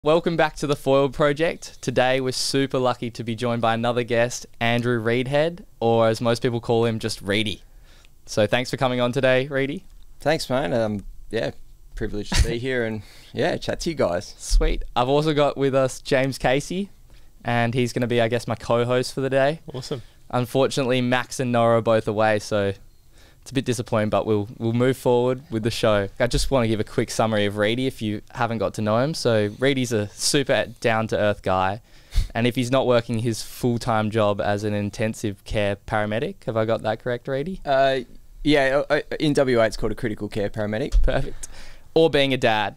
Welcome back to the Foil Project. Today we're super lucky to be joined by another guest, Andrew Readhead, or as most people call him, just Reedy. So thanks for coming on today, Reedy. Thanks, man. Yeah, privileged to be here and yeah, chat to you guys. Sweet. I've also got with us James Casey, and he's going to be, I guess, my co-host for the day. Awesome. Unfortunately, Max and Noah are both away, so it's a bit disappointing, but we'll move forward with the show. I just want to give a quick summary of Reedy if you haven't got to know him. So Reedy's a super down-to-earth guy, and if he's not working his full-time job as an intensive care paramedic, have I got that correct, Reedy? Yeah, in WA it's called a critical care paramedic. Perfect. Or being a dad.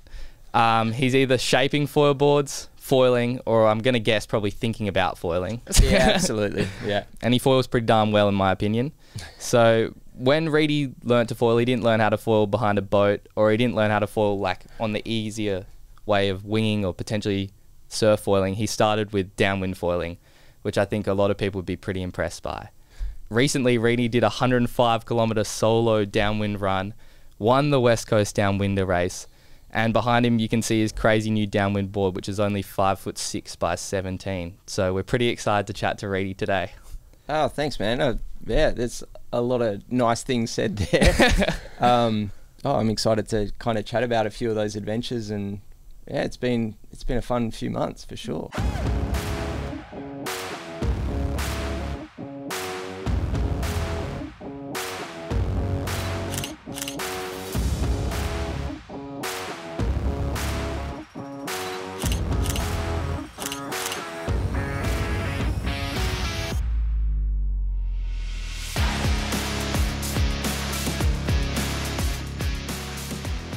He's either shaping foil boards, foiling, or I'm going to guess probably thinking about foiling. Yeah, absolutely. Yeah. And he foils pretty darn well in my opinion. So when Reedy learnt to foil, he didn't learn how to foil behind a boat, or he didn't learn how to foil like on the easier way of winging or potentially surf foiling. He started with downwind foiling, which I think a lot of people would be pretty impressed by. Recently, Reedy did a 105-kilometre solo downwind run, won the West Coast Downwinder race, and behind him you can see his crazy new downwind board, which is only 5'6" by 17. So we're pretty excited to chat to Reedy today. Oh, thanks, man. Yeah, there's a lot of nice things said there. I'm excited to kind of chat about a few of those adventures, and yeah, it's been a fun few months for sure.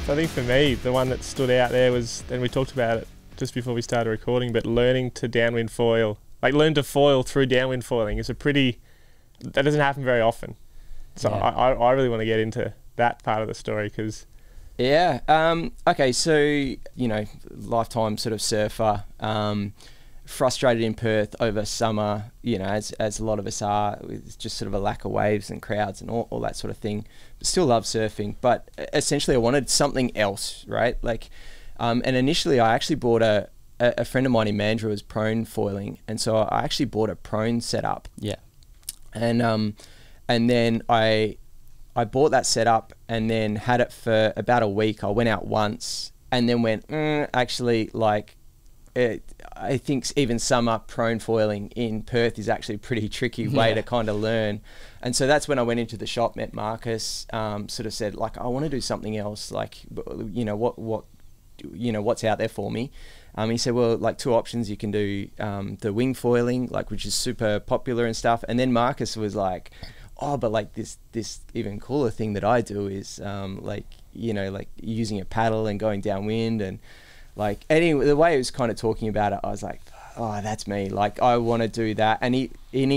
So I think for me, the one that stood out there was, and we talked about it just before we started recording, but learning to downwind foil. Like learn to foil through downwind foiling is that doesn't happen very often. So yeah. I really want to get into that part of the story because... Yeah. Okay, so, you know, lifetime sort of surfer, frustrated in Perth over summer, you know, as a lot of us are, with just sort of a lack of waves and crowds and all that sort of thing. Still love surfing, but essentially I wanted something else, right? Like, and initially I actually bought a friend of mine in Mandurah was prone foiling, and so I actually bought a prone setup. Yeah. And then I bought that setup and then had it for about a week. I went out once and then went, actually, like, I think even summer prone foiling in Perth is actually a pretty tricky way to kind of learn. And so that's when I went into the shop, met Marcus, sort of said, like, I want to do something else. Like, you know, what's out there for me? He said, well, like 2 options. You can do the wing foiling, like, which is super popular and stuff. And then Marcus was like, oh, but like this even cooler thing that I do is like, you know, like using a paddle and going downwind. And like, anyway, the way he was kind of talking about it, I was like, oh, that's me. Like, I want to do that. And he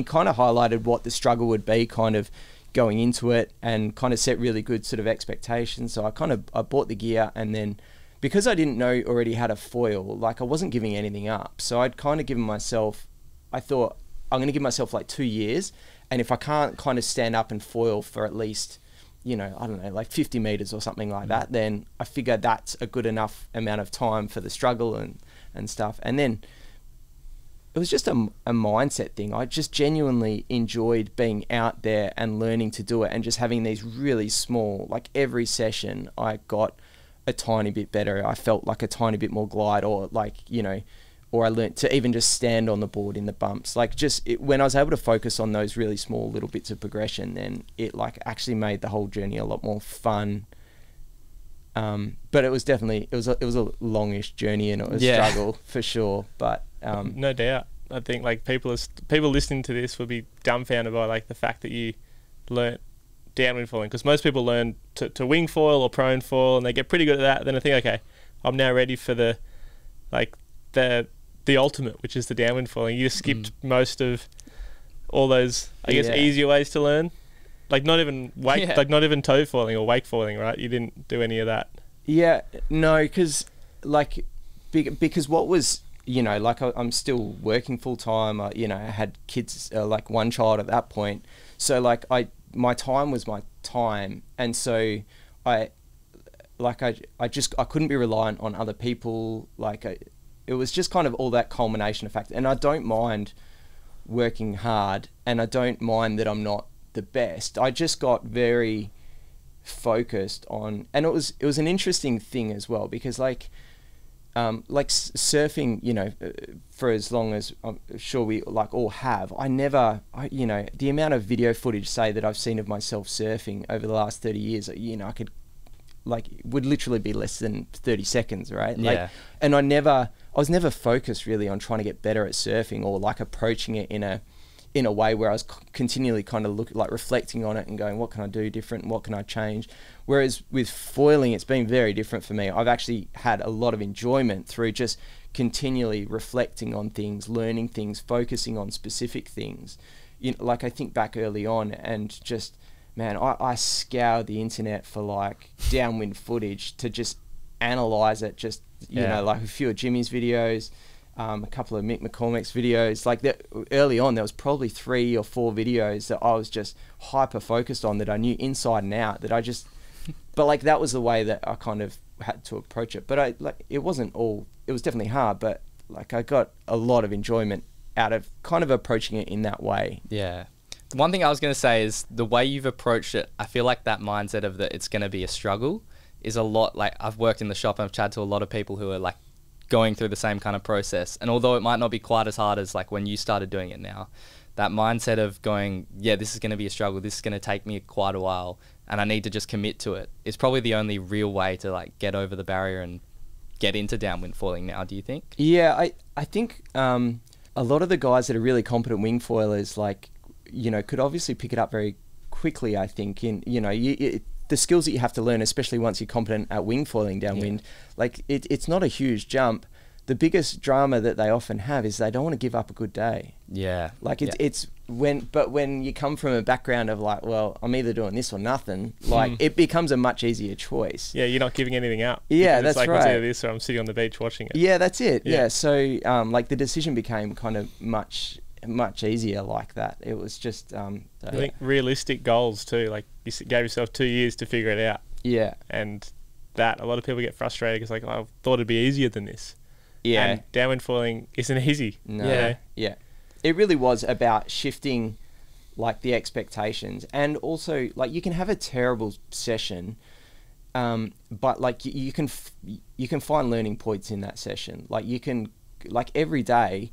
kind of highlighted what the struggle would be kind of going into it and kind of set really good sort of expectations. So I bought the gear, and then because I didn't know already how to foil, like I wasn't giving anything up. So I'd kind of given myself, I thought I'm going to give myself like 2 years. And if I can't kind of stand up and foil for at least, you know, I don't know, like 50 meters or something like that, then I figured that's a good enough amount of time for the struggle and stuff. And then it was just a mindset thing. I just genuinely enjoyed being out there and learning to do it, and just having these really small, like every session I got a tiny bit better. I felt like a tiny bit more glide, or like, you know, or I learned to even just stand on the board in the bumps. Like when I was able to focus on those really small little bits of progression, then it like actually made the whole journey a lot more fun. But it was definitely, it was a longish journey, and it was a struggle for sure. But no doubt. I think like people listening to this will be dumbfounded by like the fact that you learnt downwind foiling, because most people learn to wing foil or prone foil, and they get pretty good at that. Then I think, okay, I'm now ready for the ultimate, which is the downwind foiling. You just skipped most of all those, I guess, easier ways to learn. Like not even not even toe foiling or wake foiling, right? You didn't do any of that. Yeah, no, because what was, you know, like I'm still working full time. You know, I had kids, like one child at that point. So like my time was my time, and so I couldn't be reliant on other people. Like it was just kind of all that culmination of factors. And I don't mind working hard, and I don't mind that I'm not the best. I just got very focused on, and it was an interesting thing as well, because like surfing, you know, for as long as I'm sure we like all have, you know, the amount of video footage, say, that I've seen of myself surfing over the last 30 years, you know, would literally be less than 30 seconds, right? Yeah. And I was never focused really on trying to get better at surfing, or like approaching it in a way where I was continually kind of reflecting on it and going, what can I do different? What can I change? Whereas with foiling, it's been very different for me. I've actually had a lot of enjoyment through just continually reflecting on things, learning things, focusing on specific things. You know, like I think back early on, and just, man, I scoured the internet for like downwind footage to just analyze it. Just, you know, like a few of Jimmy's videos, a couple of Mick McCormick's videos. Like that, early on, there was probably 3 or 4 videos that I was just hyper focused on, that I knew inside and out, that I just, but like that was the way that I kind of had to approach it. But it was definitely hard, but like I got a lot of enjoyment out of kind of approaching it in that way. Yeah. The one thing I was going to say is the way you've approached it, I feel like that mindset of that it's going to be a struggle is a lot. Like, I've worked in the shop and I've chatted to a lot of people who are like going through the same kind of process. And although it might not be quite as hard as like when you started doing it now, that mindset of going, yeah, this is going to be a struggle, this is going to take me quite a while, and I need to just commit to it, is probably the only real way to like get over the barrier and get into downwind foiling now, do you think? Yeah, I think a lot of the guys that are really competent wing foilers, like, you know, could obviously pick it up very quickly, I think. In, you know, the skills that you have to learn, especially once you're competent at wing foiling downwind, like it's not a huge jump. The biggest drama that they often have is they don't want to give up a good day. Yeah. Like it's when you come from a background of like, well, I'm either doing this or nothing, like it becomes a much easier choice. Yeah, you're not giving anything up. Yeah, that's like, right. It's either this or I'm sitting on the beach watching it. Yeah, that's it. Yeah. So like the decision became kind of much easier like that. It was just I think realistic goals too, like you gave yourself 2 years to figure it out. Yeah. And that a lot of people get frustrated because like, I thought it'd be easier than this. Yeah. And downwind foiling isn't easy. No. Yeah. Yeah. It really was about shifting like the expectations, and also like you can have a terrible session, but like you can find learning points in that session. Like you can, like every day,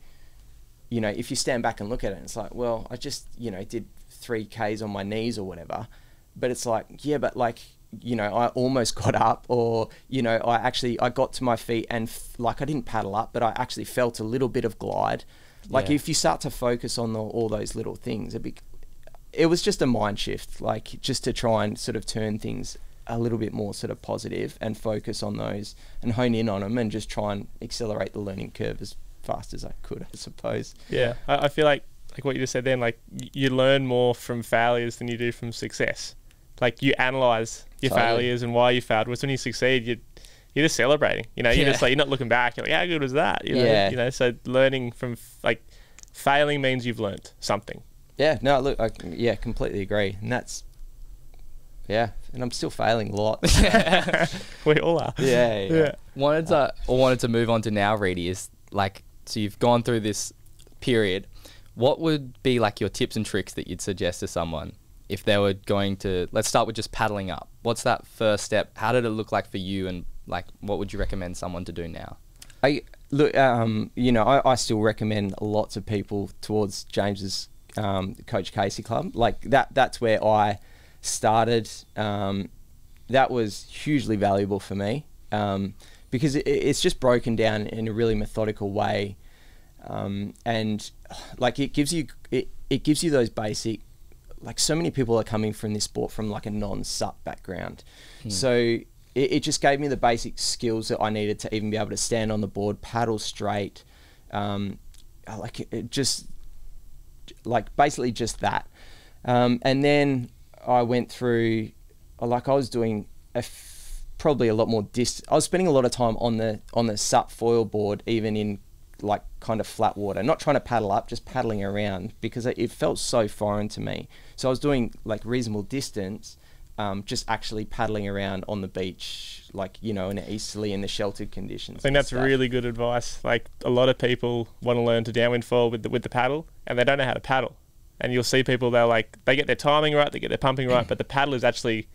you know, if you stand back and look at it, it's like, well, I just, you know, did 3Ks on my knees or whatever, but it's like, yeah, but like, you know, I almost got up, or, you know, I got to my feet and like I didn't paddle up, but I actually felt a little bit of glide. Like if you start to focus on all those little things, it was just a mind shift, like just to try and sort of turn things a little bit more sort of positive and focus on those and hone in on them and just try and accelerate the learning curve as fast as I could, I suppose. Yeah, I feel like what you just said then, like you learn more from failures than you do from success. Like you analyze your failures and why you failed. Whereas when you succeed, you're just celebrating. You know, you're just like, you're not looking back. You're like, how good was that? You know, you know. So learning from like failing means you've learned something. Yeah. No. Look. I completely agree. And that's. Yeah, and I'm still failing a lot. We all are. Yeah. Wanted to move on to now, Reedy, is like, so you've gone through this period. What would be like your tips and tricks that you'd suggest to someone if they were going to, let's start with just paddling up. What's that first step? How did it look like for you? And like, what would you recommend someone to do now? You know, I still recommend lots of people towards James's Coach Casey Club. Like that's where I started. That was hugely valuable for me because it's just broken down in a really methodical way, and like it gives you those basic. Like so many people are coming from this sport from like a non-sup background, so it just gave me the basic skills that I needed to even be able to stand on the board, paddle straight, basically just that. And then I went through, like I was doing probably a lot more I was spending a lot of time on the sup foil board, even in like kind of flat water, not trying to paddle up, just paddling around, because it felt so foreign to me. So I was doing like reasonable distance, just actually paddling around on the beach, like, you know, in easterly in the sheltered conditions. I think that's really good advice. Like, a lot of people want to learn to downwind foil with the paddle, and they don't know how to paddle. And you'll see people, they get their timing right, they get their pumping right, but the paddle is actually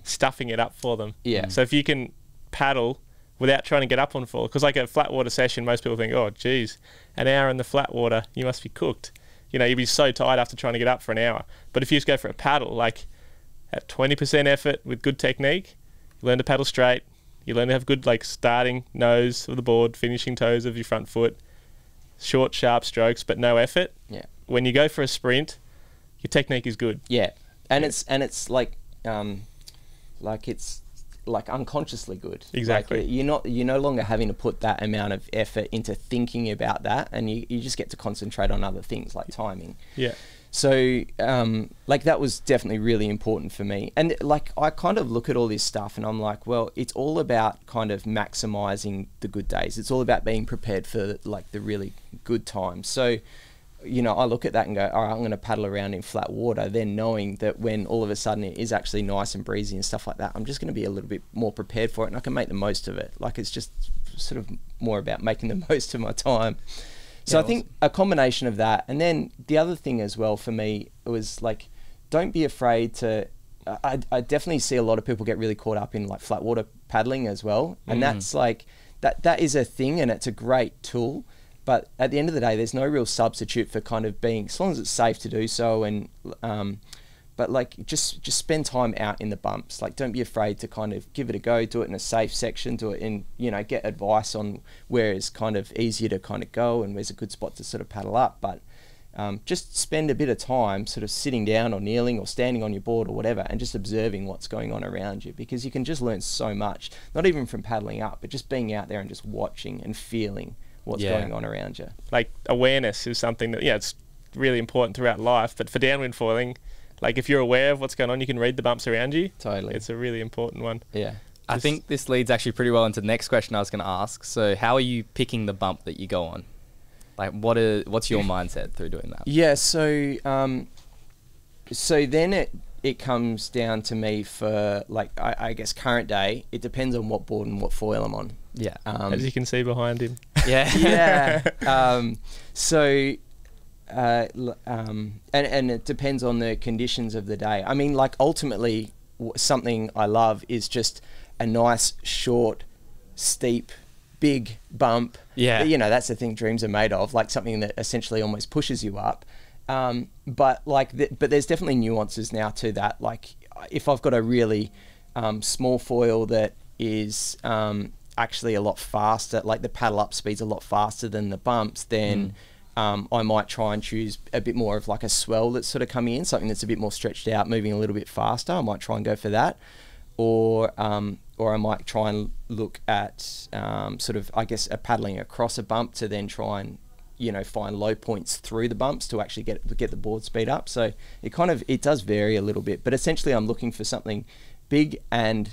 stuffing it up for them. Yeah. So if you can paddle without trying to get up on foil, because like a flat water session, most people think, oh, geez, an hour in the flat water, you must be cooked. You know, you'd be so tired after trying to get up for an hour. But if you just go for a paddle, like at 20% effort with good technique, you learn to paddle straight, you learn to have good, like, starting nose of the board, finishing toes of your front foot, short, sharp strokes, but no effort. Yeah. When you go for a sprint, your technique is good. Yeah. And it's like it's like unconsciously good. Exactly. Like you're no longer having to put that amount of effort into thinking about that, and you just get to concentrate on other things like timing. Yeah. So like that was definitely really important for me. And like I kind of look at all this stuff and I'm like, well, it's all about kind of maximizing the good days. It's all about being prepared for like the really good times. So, you know, I look at that and go, all right, I'm going to paddle around in flat water, then knowing that when all of a sudden it is actually nice and breezy and stuff like that, I'm just going to be a little bit more prepared for it and I can make the most of it. Like, it's just sort of more about making the most of my time. So yeah, I think a combination of that. And then the other thing as well for me was like, don't be afraid to, I definitely see a lot of people get really caught up in like flat water paddling as well. And that's like, that is a thing and it's a great tool. But at the end of the day, there's no real substitute for kind of being, as long as it's safe to do so. And, but like, just spend time out in the bumps. Like, don't be afraid to kind of give it a go, do it in a safe section, do it in, you know, get advice on where it's kind of easier to kind of go and where's a good spot to sort of paddle up. But just spend a bit of time sort of sitting down or kneeling or standing on your board or whatever and just observing what's going on around you, because you can just learn so much, not even from paddling up, but just being out there and just watching and feeling what's going on around you. Like, awareness is something that, it's really important throughout life, but for downwind foiling, like, if you're aware of what's going on, you can read the bumps around you. Totally. It's a really important one. Yeah. I think this leads actually pretty well into the next question I was going to ask. So how are you picking the bump that you go on? Like, what's your mindset through doing that? Yeah, so so then it comes down to me for, like, I guess current day, it depends on what board and what foil I'm on. Yeah. As you can see behind him. Yeah. Yeah. So and it depends on the conditions of the day. I mean, like, ultimately something I love is just a nice, short, steep, big bump. Yeah. You know, that's the thing dreams are made of, like something that essentially almost pushes you up. But like, but there's definitely nuances now to that. Like, if I've got a really small foil that is actually a lot faster, like the paddle up speed's a lot faster than the bumps, then I might try and choose a bit more of like a swell that's sort of coming in, something that's a bit more stretched out, moving a little bit faster. I might try and go for that. Or I might try and look at sort of, I guess, paddling across a bump to then try and, you know, find low points through the bumps to actually get the board speed up. So it does vary a little bit, but essentially I'm looking for something big and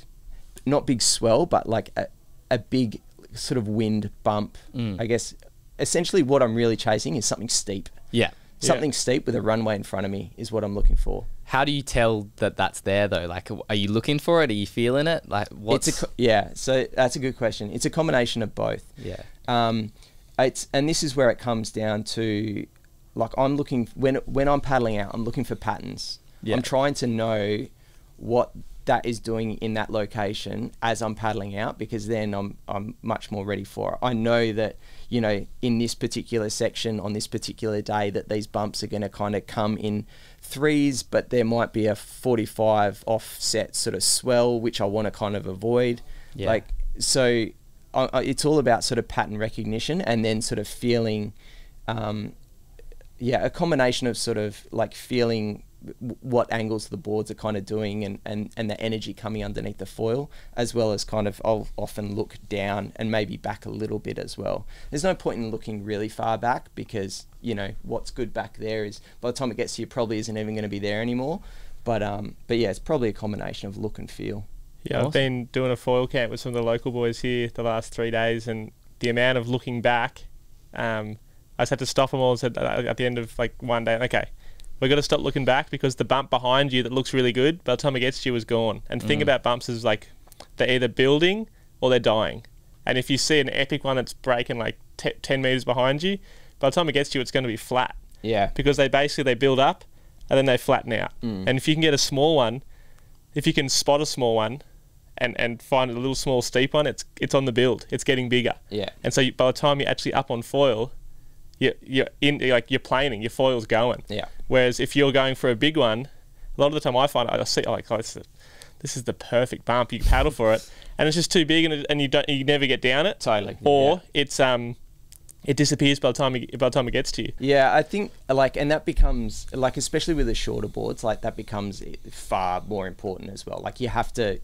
not big swell, but like a big sort of wind bump. I guess essentially what I'm really chasing is something steep. Yeah. Something steep with a runway in front of me is what I'm looking for. How do you tell that that's there though? Like, are you looking for it? Are you feeling it? Like, what's... So that's a good question. It's a combination of both. Yeah. And this is where it comes down to, like, I'm looking, when I'm paddling out, I'm looking for patterns. Yeah. I'm trying to know what that is doing in that location as I'm paddling out, because then I'm much more ready for it. I know that, you know, in this particular section on this particular day that these bumps are going to kind of come in threes, but there might be a 45 offset sort of swell, which I want to kind of avoid. Yeah. Like, so it's all about sort of pattern recognition and then sort of feeling, a combination of sort of like feeling what angles the boards are kind of doing and the energy coming underneath the foil, as well as kind of, I'll often look down and maybe back a little bit as well. There's no point in looking really far back, because, you know, what's good back there is by the time it gets to you probably isn't even going to be there anymore. But yeah, it's probably a combination of look and feel. Yeah, awesome. I've been doing a foil camp with some of the local boys here the last 3 days, and the amount of looking back, I just had to stop them all and said at the end of like one day, okay, we've got to stop looking back, because the bump behind you that looks really good, by the time it gets to you, is gone. And think about bumps as like they're either building or they're dying. And if you see an epic one that's breaking like 10 meters behind you, by the time it gets to you, it's going to be flat. Yeah. Because they build up and then they flatten out. And if you can get a small one, if you can spot a small one and find a little small steep one, it's on the build. It's getting bigger. Yeah. And so by the time you're actually up on foil, you're planing, your foil's going. Yeah. Whereas if you're going for a big one, a lot of the time I find I see like, oh, this is the perfect bump. You paddle for it, and it's just too big, and you never get down it. Totally. Or it disappears by the time it gets to you. Yeah, I think and that becomes especially with the shorter boards, that becomes far more important as well. Like you have to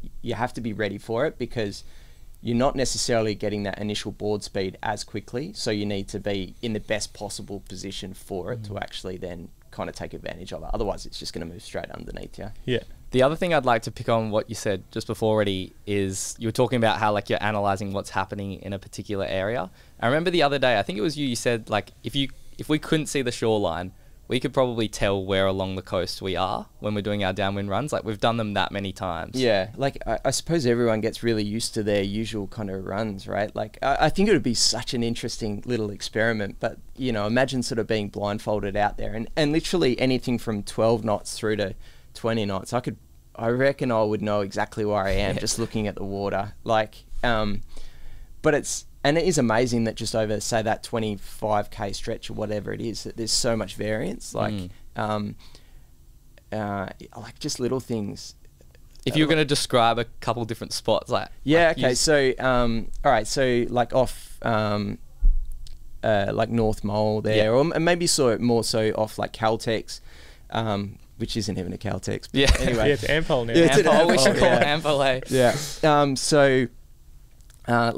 be ready for it, because you're not necessarily getting that initial board speed as quickly, so you need to be in the best possible position for it to actually then kind of take advantage of it. Otherwise, it's just going to move straight underneath you. Yeah. The other thing I'd like to pick on what you said just before, Reedy, is you were talking about how you're analysing what's happening in a particular area. I remember the other day, I think it was you said if we couldn't see the shoreline, we could probably tell where along the coast we are when we're doing our downwind runs. We've done them that many times. Yeah, I suppose everyone gets really used to their usual kind of runs, right? I think it would be such an interesting little experiment, but imagine sort of being blindfolded out there and literally anything from 12 knots through to 20 knots. I reckon I would know exactly where I am just looking at the water. But it is amazing that just over, say, that 25k stretch or whatever it is, that there's so much variance. Just little things. If you're going to describe a couple different spots, so all right, so off North Mole there, or maybe more so off Caltex, which isn't even a Caltex. Yeah. Anyway, Yeah, it's Ampol now. Yeah, it's Ampol, we should call it yeah. Ampol, eh? Yeah.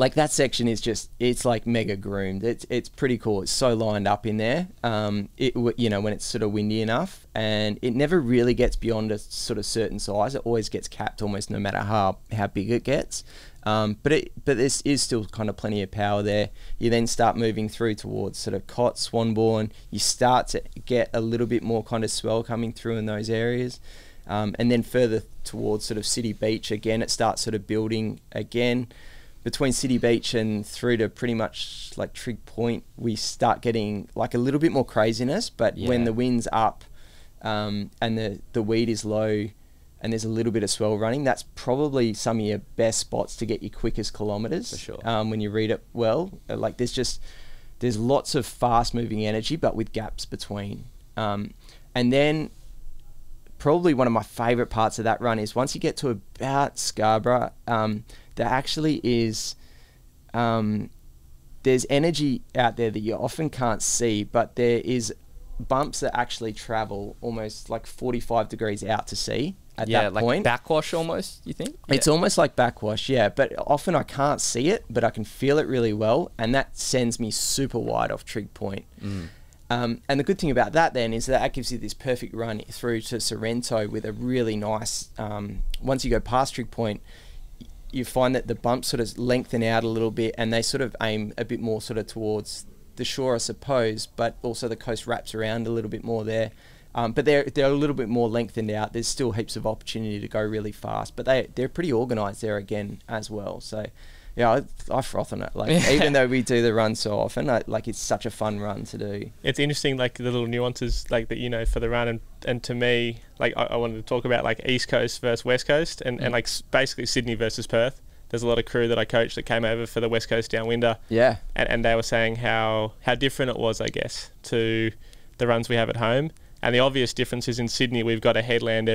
That section is just, it's mega groomed. It's pretty cool. It's so lined up in there. When it's sort of windy enough, and it never really gets beyond a sort of certain size. It always gets capped almost no matter how big it gets. But there is still kind of plenty of power there. You then start moving through towards sort of Cot, Swanbourne. You start to get a little bit more kind of swell coming through in those areas. And then further towards sort of City Beach, again, it starts sort of building again. Between City Beach and through to pretty much Trig Point, we start getting a little bit more craziness. But when the wind's up and the weed is low and there's a little bit of swell running, that's probably some of your best spots to get your quickest kilometres. For sure. When you read it well. There's lots of fast moving energy, but with gaps between. And then probably one of my favourite parts of that run is once you get to about Scarborough, there actually is there's energy out there that you often can't see, but there is bumps that actually travel almost 45 degrees out to sea at that point. Backwash almost, you think? It's almost like backwash, yeah, but often I can't see it, but I can feel it really well, and that sends me super wide off Trig Point. And the good thing about that then is that gives you this perfect run through to Sorrento with a really nice, once you go past Trig Point, you find that the bumps sort of lengthen out a little bit, and they sort of aim a bit more sort of towards the shore, I suppose, but also the coast wraps around a little bit more there. But they're a little bit more lengthened out. There's still heaps of opportunity to go really fast, but they're pretty organised there again as well. So yeah, I froth on it. Even though we do the run so often, it's such a fun run to do. It's interesting, the little nuances that for the run, and to me, I wanted to talk about East Coast versus West Coast, and basically Sydney versus Perth. There's a lot of crew that I coached that came over for the West Coast Downwinder. Yeah. And they were saying how different it was, I guess, to the runs we have at home. And the obvious difference is in Sydney, we've got a headland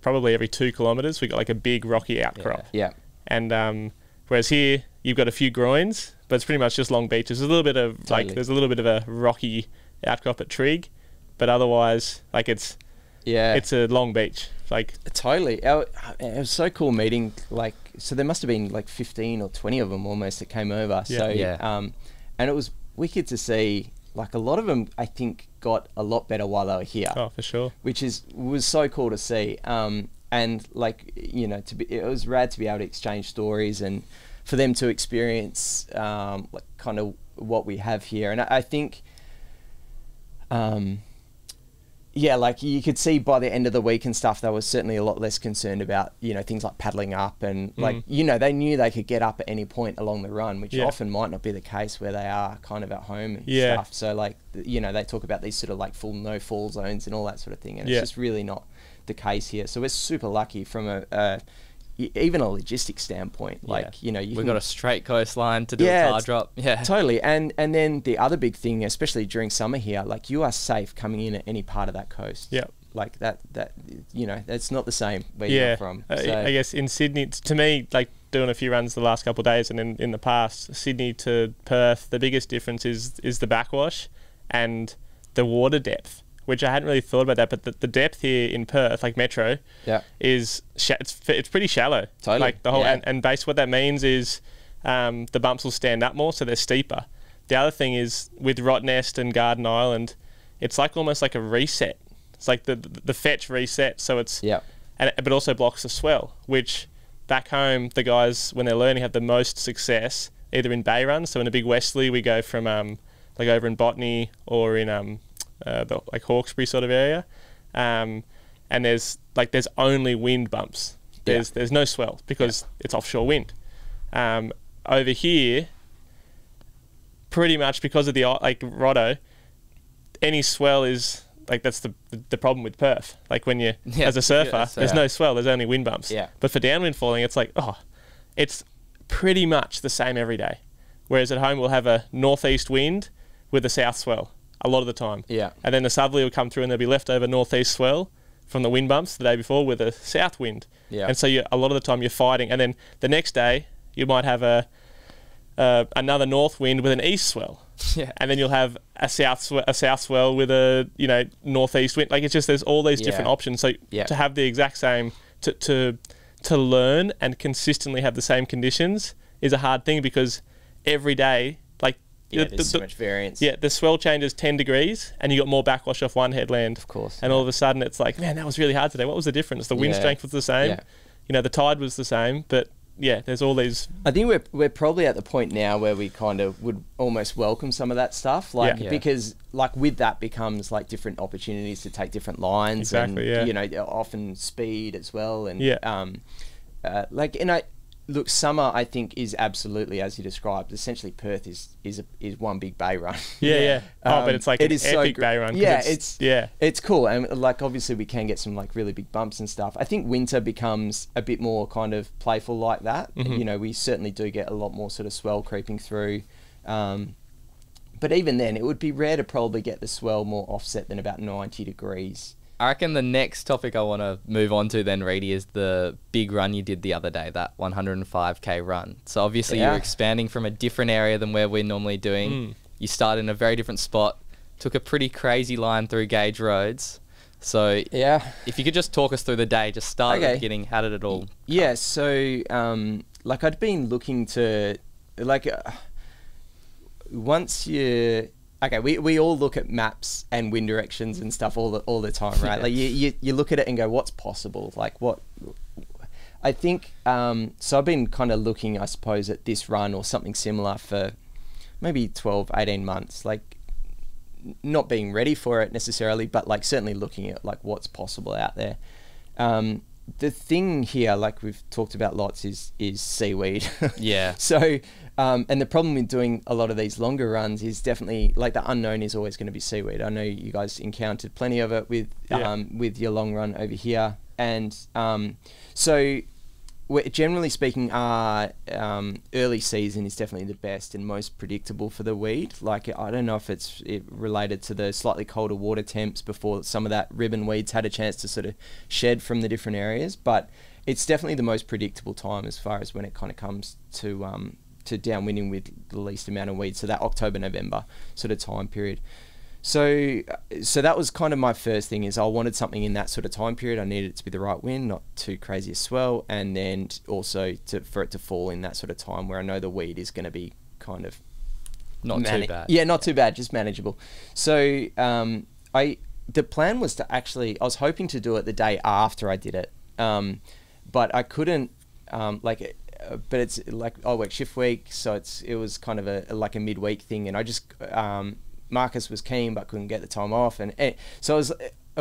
probably every 2 kilometres. We've got a big rocky outcrop. Yeah. And whereas here, you've got a few groins, but it's pretty much just long beaches. There's a little bit of there's a little bit of a rocky outcrop at Trig, but otherwise, it's a long beach. Totally. It was so cool meeting. So there must have been 15 or 20 of them almost that came over. Yeah. So Yeah. and it was wicked to see. A lot of them, I think, got a lot better while they were here. Oh, for sure. Which was so cool to see. And it was rad to be able to exchange stories and for them to experience kind of what we have here. And I think yeah, like you could see by the end of the week and stuff, they were certainly a lot less concerned about, you know, things like paddling up and like, you know, they knew they could get up at any point along the run, which often might not be the case where they are kind of at home and stuff. So like, you know, they talk about these sort of like full no fall zones and all that sort of thing. And it's just really not the case here. So we're super lucky from even a logistics standpoint. Like, you know, we've got a straight coastline to do a tide drop. Yeah, totally. And then the other big thing, especially during summer here, like you are safe coming in at any part of that coast. Yeah, like that you know, it's not the same where you're from. So, I guess in Sydney, to me, like doing a few runs the last couple of days, and in the past, Sydney to Perth, the biggest difference is the backwash and the water depth, which I hadn't really thought about that, but the depth here in Perth, like Metro, is it's pretty shallow. Totally. Like the whole and basically what that means is the bumps will stand up more, so they're steeper. The other thing is with Rottnest and Garden Island, it's like almost like a reset. It's like the fetch reset, so it's but also blocks the swell, which back home the guys when they're learning have the most success either in bay runs. So in a big westerly we go from like over in Botany or in the like Hawkesbury sort of area, and there's only wind bumps. There's no swell because it's offshore wind. Over here, pretty much because of the like Rotto, any swell is like that's the problem with Perth. Like when you as a surfer, there's no swell. There's only wind bumps. But for downwind falling, it's like it's pretty much the same every day. Whereas at home we'll have a northeast wind with a south swell a lot of the time. And then the southerly will come through and there'll be leftover northeast swell from the wind bumps the day before with a south wind. And so a lot of the time you're fighting. And then the next day you might have another north wind with an east swell. And then you'll have a south swell with a northeast wind. Like it's just there's all these different options. So to have the exact same to learn and consistently have the same conditions is a hard thing because every day there's so much variance. The swell changes 10 degrees and you got more backwash off one headland. Of course. And all of a sudden it's like, man, that was really hard today. What was the difference? The wind strength was the same. The tide was the same. But there's all these... I think we're probably at the point now where we kind of would almost welcome some of that stuff. Because with that becomes like different opportunities to take different lines. Exactly, and, often speed as well. And look, summer I think is absolutely as you described. Essentially, Perth is one big bay run. But it's like it is epic bay run. It's cool, and like obviously we can get some like really big bumps and stuff. I think winter becomes a bit more kind of playful like that. We certainly do get a lot more sort of swell creeping through. But even then, it would be rare to probably get the swell more offset than about 90 degrees. I reckon the next topic I want to move on to then, Reedy, is the big run you did the other day, that 105k run. So obviously you're expanding from a different area than where we're normally doing. You started in a very different spot, took a pretty crazy line through gauge roads. So if you could just talk us through the day, just start at the beginning, how did it all come? So I'd been looking to once you... Okay, we all look at maps and wind directions and stuff all the time, right? Like you look at it and go, what's possible? Like what? I think so. I've been kind of looking, I suppose, at this run or something similar for maybe 12, 18 months. Like not being ready for it necessarily, but like certainly looking at like what's possible out there. The thing here, like we've talked about lots, is seaweed. So. And the problem with doing a lot of these longer runs is definitely like the unknown is always going to be seaweed. I know you guys encountered plenty of it with your long run over here, and so generally speaking, early season is definitely the best and most predictable for the weed. Like I don't know if it's related to the slightly colder water temps before some of that ribbon weeds had a chance to sort of shed from the different areas, but it's definitely the most predictable time as far as when it kind of comes to downwinding with the least amount of weed, so that October-November sort of time period. So that was kind of my first thing, is I wanted something in that sort of time period. I needed it to be the right wind, not too crazy a swell, and then also for it to fall in that sort of time where I know the weed is going to be kind of not too bad. Yeah, not too bad, just manageable. So the plan was to actually, I was hoping to do it the day after I did it, but I couldn't but it's like I work shift week, so it was kind of a midweek thing, and I just Marcus was keen but couldn't get the time off, and so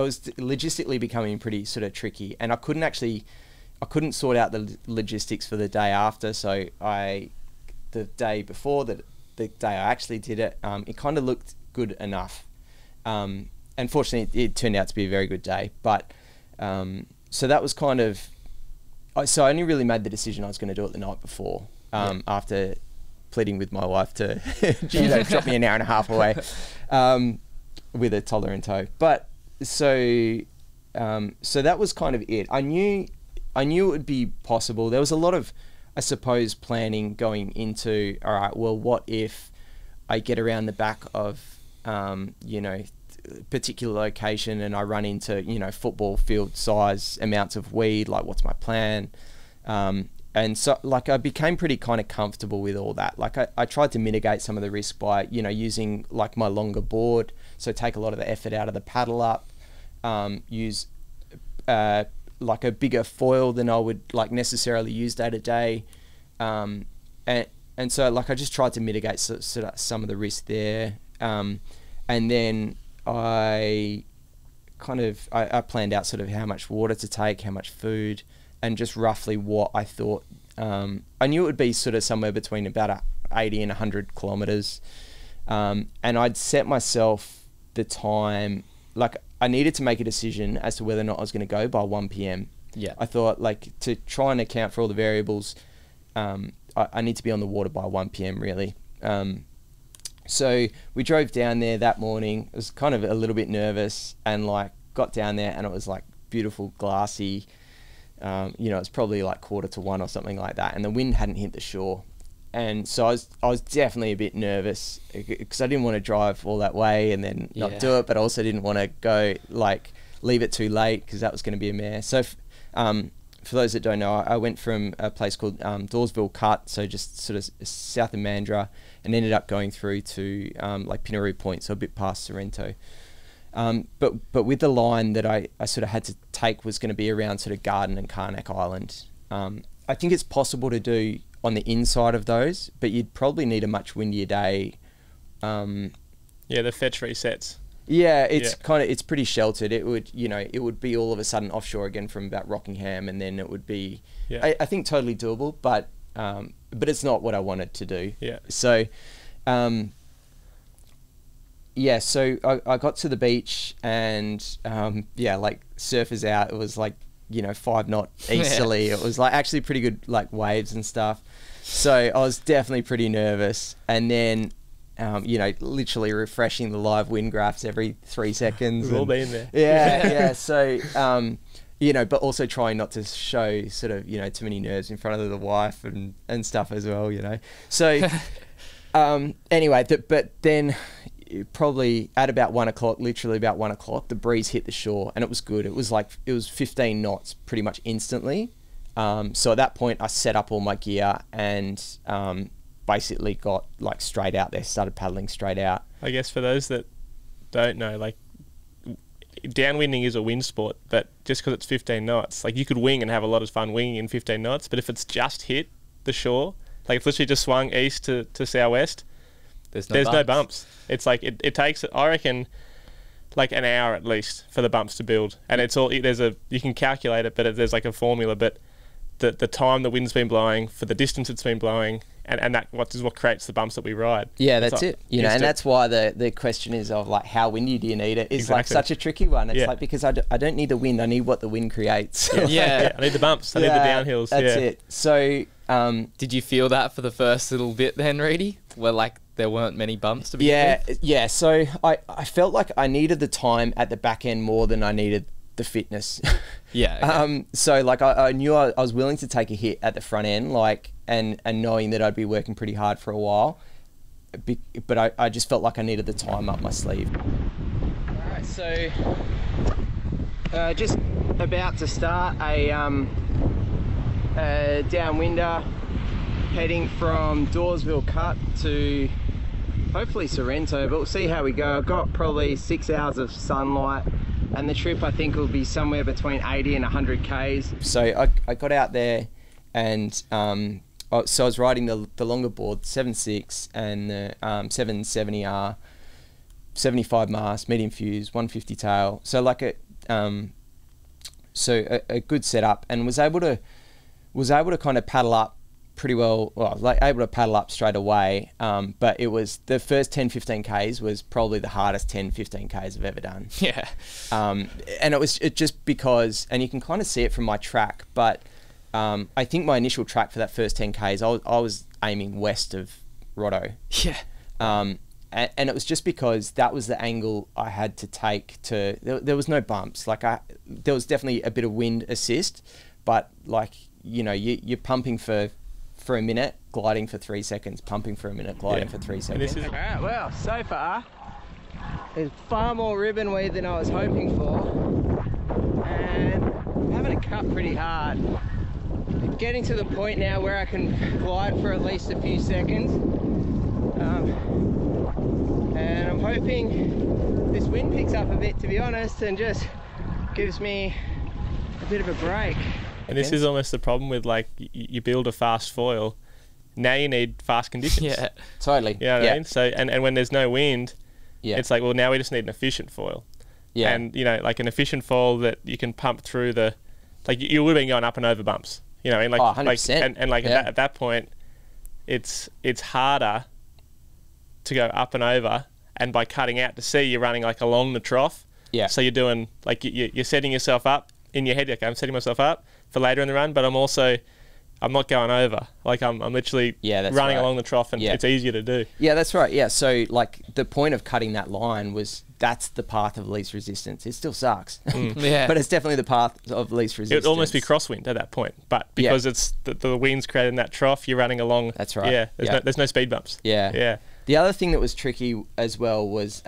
was logistically becoming pretty sort of tricky, and I couldn't sort out the logistics for the day after. So the day before, the day I actually did it, it kind of looked good enough. Unfortunately, it turned out to be a very good day, but so that was kind of. So I only really made the decision I was going to do it the night before, after pleading with my wife to drop me an hour and a half away with a toddler in tow. But so that was kind of it. I knew it would be possible. There was a lot of, I suppose, planning going into, all right, well, what if I get around the back of, particular location and I run into, football field size amounts of weed, like what's my plan? And so like I became pretty kind of comfortable with all that. Like I tried to mitigate some of the risk by, using like my longer board. So take a lot of the effort out of the paddle up, use like a bigger foil than I would like necessarily use day to day. And so like I just tried to mitigate some of the risk there. And then I planned out sort of how much water to take, how much food, and just roughly what I thought. I knew it would be sort of somewhere between about 80 and 100 kilometers. And I'd set myself the time, like I needed to make a decision as to whether or not I was going to go by 1 p.m. Yeah. I thought like to try and account for all the variables, I need to be on the water by 1 p.m. really. So we drove down there that morning. I was kind of a little bit nervous and like got down there and it was like beautiful, glassy. It's probably like 1:45 or something like that. And the wind hadn't hit the shore. And so I was definitely a bit nervous because I didn't want to drive all that way and then not do it. But I also didn't want to go like leave it too late because that was going to be a mare. So for those that don't know, I went from a place called Dawesville Cut, so just sort of south of Mandurah, and ended up going through to like Pinaroo Point, so a bit past Sorrento. But with the line that I sort of had to take was going to be around sort of Garden and Carnac Island. I think it's possible to do on the inside of those, but you'd probably need a much windier day. The fetch resets. Yeah, it's pretty sheltered. It would be all of a sudden offshore again from about Rockingham, and then it would be, I think, totally doable. But it's not what I wanted to do. Yeah. So, so I got to the beach and like surfers out. It was like 5 knot easterly. It was like actually pretty good like waves and stuff. So I was definitely pretty nervous, and then. Literally refreshing the live wind graphs every 3 seconds. We've all been there. Yeah. So, but also trying not to show sort of, too many nerves in front of the wife and stuff as well, So, anyway, but then probably at about 1 o'clock, literally about 1 o'clock, the breeze hit the shore and it was good. It was 15 knots pretty much instantly. So at that point I set up all my gear and, basically got like straight out there, started paddling straight out. I guess for those that don't know, like downwinding is a wind sport, but just because it's 15 knots, like you could wing and have a lot of fun winging in 15 knots, but if it's just hit the shore, like it's literally just swung east to southwest, there's no bumps. It's like it takes, I reckon, like an hour at least for the bumps to build, and it's all you can calculate it, but there's like a formula, but the time the wind's been blowing for the distance it's been blowing, and that what creates the bumps that we ride. Yeah, that's it. And that's why the question is of like how windy do you need it is like such a tricky one. It's like because I don't need the wind, I need what the wind creates. I need the bumps. I need the downhills. That's it. So did you feel that for the first little bit then, Reedy? Where like there weren't many bumps to begin with? Yeah. So I felt like I needed the time at the back end more than I needed the fitness. Okay. So like I knew I was willing to take a hit at the front end, like and knowing that I'd be working pretty hard for a while, but I just felt like I needed the time up my sleeve. All right, so just about to start a downwinder heading from Dawesville Cut to hopefully Sorrento, but we'll see how we go. I've got probably 6 hours of sunlight, and the trip I think will be somewhere between 80 and 100 Ks. So I got out there and so I was riding the longer board, 7.6 and the 770R, 75 mast, medium fuse, 150 tail. So like so a good setup, and was able to kind of paddle up pretty well, like able to paddle up straight away. But it was the first 10-15 Ks was probably the hardest 10-15 Ks I've ever done. Yeah. And it just because, and you can kind of see it from my track, but I think my initial track for that first 10 Ks, I was aiming west of Rotto. Yeah. And it was just because that was the angle I had to take to. There was no bumps. Like there was definitely a bit of wind assist, but like you're pumping for a minute, gliding for 3 seconds, pumping for a minute, gliding for 3 seconds. All right, well, so far there's far more ribbon weed than I was hoping for, and I'm having to cut pretty hard. Getting to the point now where I can glide for at least a few seconds. And I'm hoping this wind picks up a bit, to be honest, and just gives me a bit of a break. And this is almost the problem with, like, you build a fast foil, now you need fast conditions. Yeah. Totally. You know what I mean? So, and when there's no wind, it's like, well, now we just need an efficient foil. Yeah. And, like an efficient foil that you can pump through the, like, you would have been going up and over bumps. You know, and like, 100%. At that point, it's harder to go up and over, and by cutting out to sea, you're running like along the trough. Yeah. So you're doing like you're setting yourself up in your head. Okay, I'm setting myself up for later in the run, but I'm not going over. Like I'm literally running along the trough, and it's easier to do. Yeah, that's right. Yeah. So like the point of cutting that line was that's the path of least resistance. It still sucks. Yeah. But it's definitely the path of least resistance. It would almost be crosswind at that point, but because it's the wind's creating that trough, you're running along. That's right. Yeah. There's no speed bumps. Yeah. Yeah. The other thing that was tricky as well was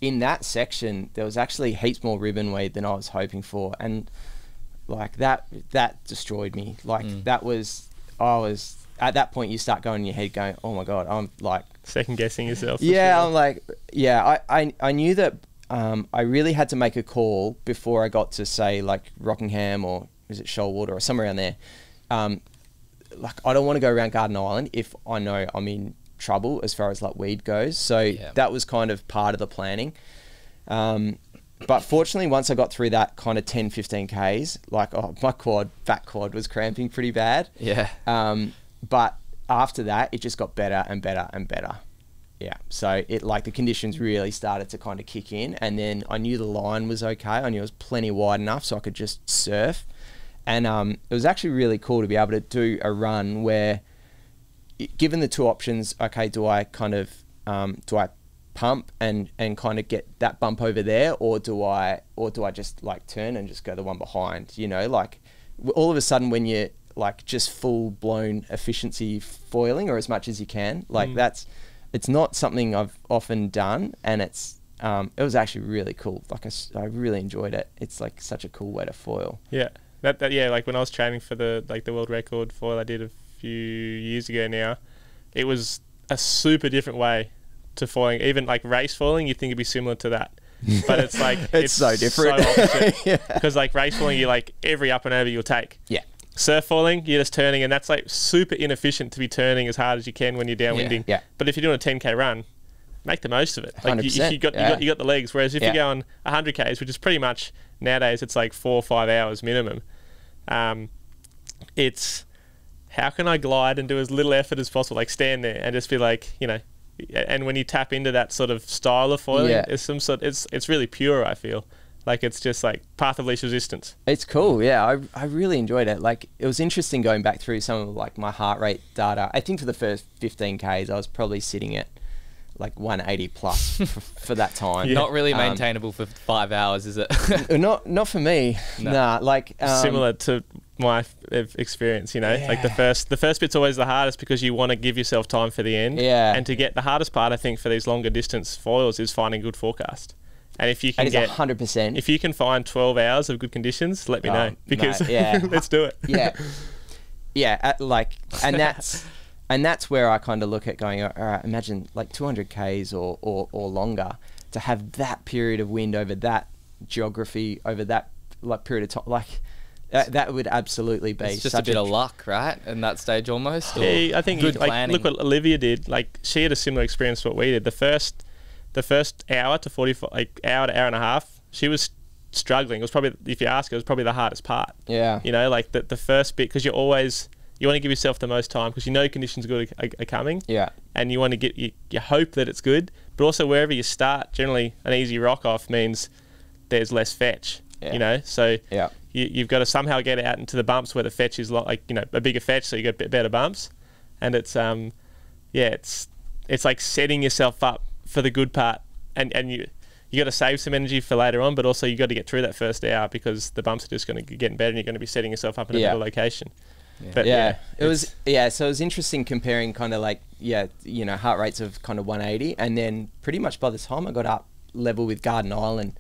in that section there was actually heaps more ribbon weed than I was hoping for, and like that destroyed me. Like I was at that point you start going in your head going, oh my god, I'm like second guessing yourself. Yeah, I'm like, I knew that I really had to make a call before I got to say like Rockingham or is it Shoalwater or somewhere around there. Like I don't want to go around Garden Island if I know I'm in trouble as far as like weed goes. So that was kind of part of the planning. But fortunately, once I got through that kind of 10-15 Ks, like my back quad was cramping pretty bad. Yeah. But after that, it just got better and better and better. Yeah. So it like the conditions really started to kind of kick in, and then I knew the line was okay. I knew it was plenty wide enough so I could just surf. And it was actually really cool to be able to do a run where, given the two options, okay, do I pump and kind of get that bump over there, or do I just like turn and just go the one behind? Like all of a sudden when you're like just full blown efficiency foiling, or as much as you can, like it's not something I've often done, and it was actually really cool. Like I really enjoyed it. It's like such a cool way to foil. Yeah, like when I was training for the world record foil I did a few years ago now, it was a super different way to foiling. Even like race foiling, you'd think it'd be similar to that, but it's like it's so different. So opposite. Because like race foiling, you like every up and over you'll take. Yeah. Surf foiling, you're just turning, and that's like super inefficient to be turning as hard as you can when you're downwinding. Yeah. But if you're doing a 10K run, make the most of it. Like 100%, you got the legs. Whereas if you're going 100 Ks, which is pretty much nowadays, it's like 4 or 5 hours minimum. It's how can I glide and do as little effort as possible, like stand there and just be like, and when you tap into that sort of style of foiling, it's really pure, I feel. Like it's just like path of least resistance. It's cool, yeah. I really enjoyed it. Like it was interesting going back through some of like my heart rate data. I think for the first 15 Ks I was probably sitting at like 180 plus for that time. Not really maintainable for 5 hours, is it? not for me. No. Nah, like similar to my experience, like the first bit's always the hardest because you want to give yourself time for the end. Yeah. And to get the hardest part, I think, for these longer distance foils is finding good forecast. And if you can get 100%, if you can find 12 hours of good conditions, let me know, because let's do it. And that's where I kind of look at going, all right, imagine like 200 Ks or longer, to have that period of wind over that geography over that like period of time, like that would absolutely be it's just a bit of luck, right? In that stage almost. Yeah, I think good planning. Look what Olivia did. Like she had a similar experience to what we did. The first hour to 45, like hour to hour and a half, she was struggling. It was probably, if you ask, it was probably the hardest part. Yeah. You know, like the first bit, because you want to give yourself the most time because you know conditions good are coming. Yeah. And you want to get, you hope that it's good, but also wherever you start, generally an easy rock off means there's less fetch. Yeah. You know, so Yeah. you've got to somehow get out into the bumps where the fetch is like, you know, a bigger fetch, so you got better bumps, and it's it's like setting yourself up for the good part, and you got to save some energy for later on, but also you got to get through that first hour because the bumps are just going to get better, and you're going to be setting yourself up in a better location. Yeah. But it was so it was interesting comparing kind of like you know, heart rates of kind of 180, and then pretty much by the time I got up level with Garden Island,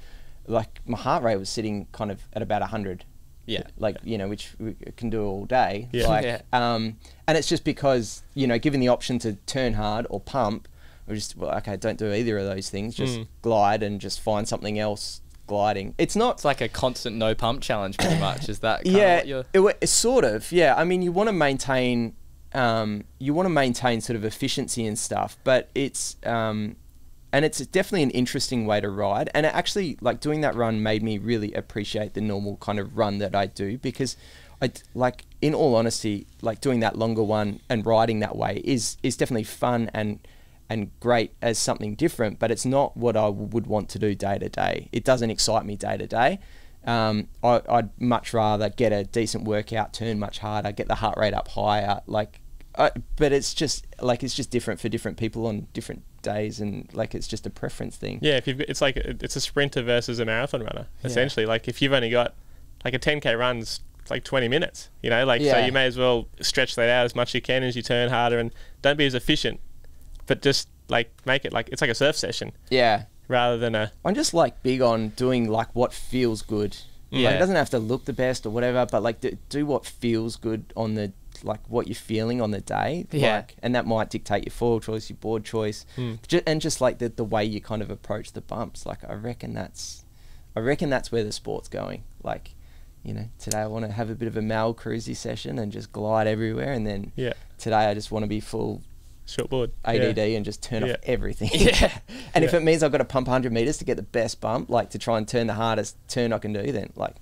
like my heart rate was sitting kind of at about 100. Yeah. Like, you know, which we can do all day. Yeah. Like, Yeah. and it's just because, you know, given the option to turn hard or pump, or just, well, okay, don't do either of those things. Just glide and just find something else gliding. It's not... It's like a constant no pump challenge, pretty much. Is that kind yeah, of what you're... it's sort of, yeah. I mean, you want to maintain sort of efficiency and stuff, but it's... and it's definitely an interesting way to ride. And it actually, like, doing that run made me really appreciate the normal kind of run that I do, because like, in all honesty, like, doing that longer one and riding that way is definitely fun and great as something different, but it's not what I would want to do day to day. It doesn't excite me day to day. I'd much rather get a decent workout, turn much harder, get the heart rate up higher, like, but it's just different for different people on different days, and like, it's just a preference thing. Yeah, it's like it's a sprinter versus a marathon runner essentially. Like, if you've only got like a 10k run's like 20 minutes, you know, like, so you may as well stretch that out as much as you can as you turn harder, and don't be as efficient, but just like make it like it's like a surf session. Yeah. Rather than a... I'm just like big on doing like what feels good. Yeah. Like, it doesn't have to look the best or whatever, but like do what feels good on the, like, what you're feeling on the day. Yeah. Like, and that might dictate your foil choice, your board choice, and just like the way you kind of approach the bumps. Like, I reckon that's where the sport's going. Like, you know, today I want to have a bit of a mal cruisy session and just glide everywhere, and then today I just want to be full shortboard ADD and just turn off everything. Yeah. And if it means I've got to pump 100 meters to get the best bump, like, to try and turn the hardest turn I can do, then like,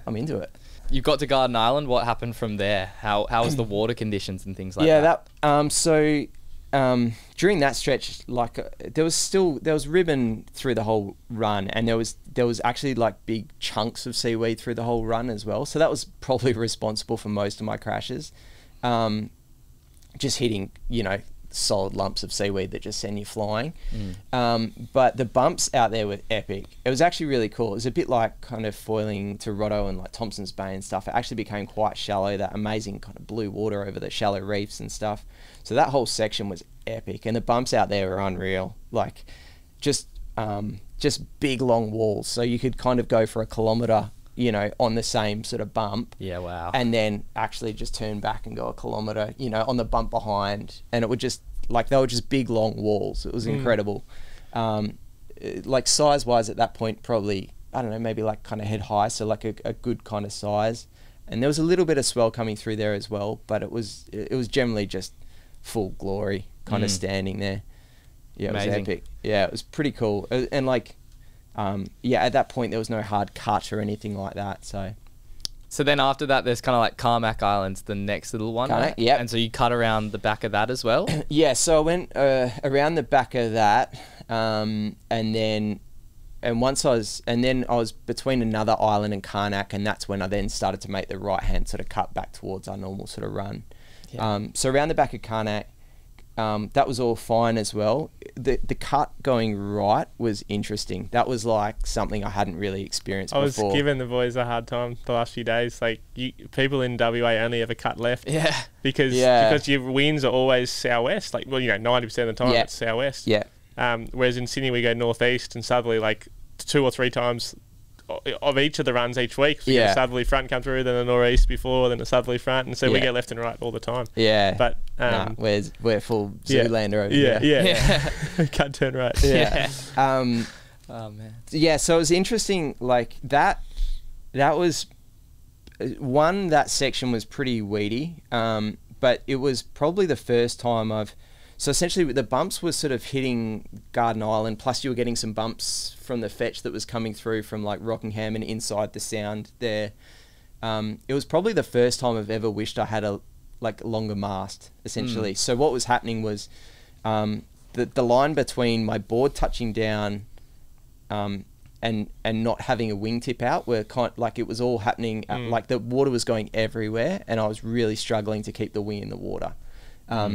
I'm into it. You got to Garden Island. What happened from there? How was the water conditions and things like that? During that stretch, like, there was ribbon through the whole run, and there was actually like big chunks of seaweed through the whole run as well. So that was probably responsible for most of my crashes. Just hitting, you know, solid lumps of seaweed that just send you flying. But the bumps out there were epic. It was actually really cool. It was a bit like kind of foiling to Rotto and like Thompson's Bay and stuff. It actually became quite shallow, that amazing kind of blue water over the shallow reefs and stuff. So that whole section was epic, and the bumps out there were unreal. Like, just big long walls. So you could kind of go for a kilometre, you know, on the same sort of bump. Yeah, wow. And then actually just turn back and go a kilometre, you know, on the bump behind. And it would just, like, they were just big, long walls. It was incredible. Like, size-wise at that point, probably, I don't know, maybe like kind of head high, so like a good kind of size. And there was a little bit of swell coming through there as well, but it was generally just full glory kind of standing there. Yeah, it was epic. Yeah, it was pretty cool. And like, at that point there was no hard cut or anything like that. So then after that, there's kind of like Carmack Island's the next little one. Carmack, yep. And so you cut around the back of that as well? Yeah, so I went around the back of that, and then I was between another island and Carnac, and that's when I then started to make the right hand sort of cut back towards our normal sort of run. Yeah. So around the back of Carnac, that was all fine as well. The cut going right was interesting. That was like something I hadn't really experienced before. I was giving the boys a hard time the last few days. Like, people in WA only ever cut left. Yeah. Because your winds are always southwest. Like, well, you know, 90% of the time it's southwest. Yeah. Whereas in Sydney we go northeast and southerly, like 2 or 3 times of each of the runs each week. So you get a southerly front come through, then a northeast before, then a southerly front, and so we get left and right all the time. Yeah. But we're full Zoolander over here. Yeah. Can't turn right. Yeah. Oh man. Yeah, so it was interesting, like that was that section was pretty weedy. But it was probably the first time I've So essentially the bumps were sort of hitting Garden Island, plus you were getting some bumps from the fetch that was coming through from like Rockingham and inside the sound there. It was probably the first time I've ever wished I had a longer mast, essentially. So what was happening was the line between my board touching down and not having a wingtip out were it was all happening like the water was going everywhere, and I was really struggling to keep the wing in the water.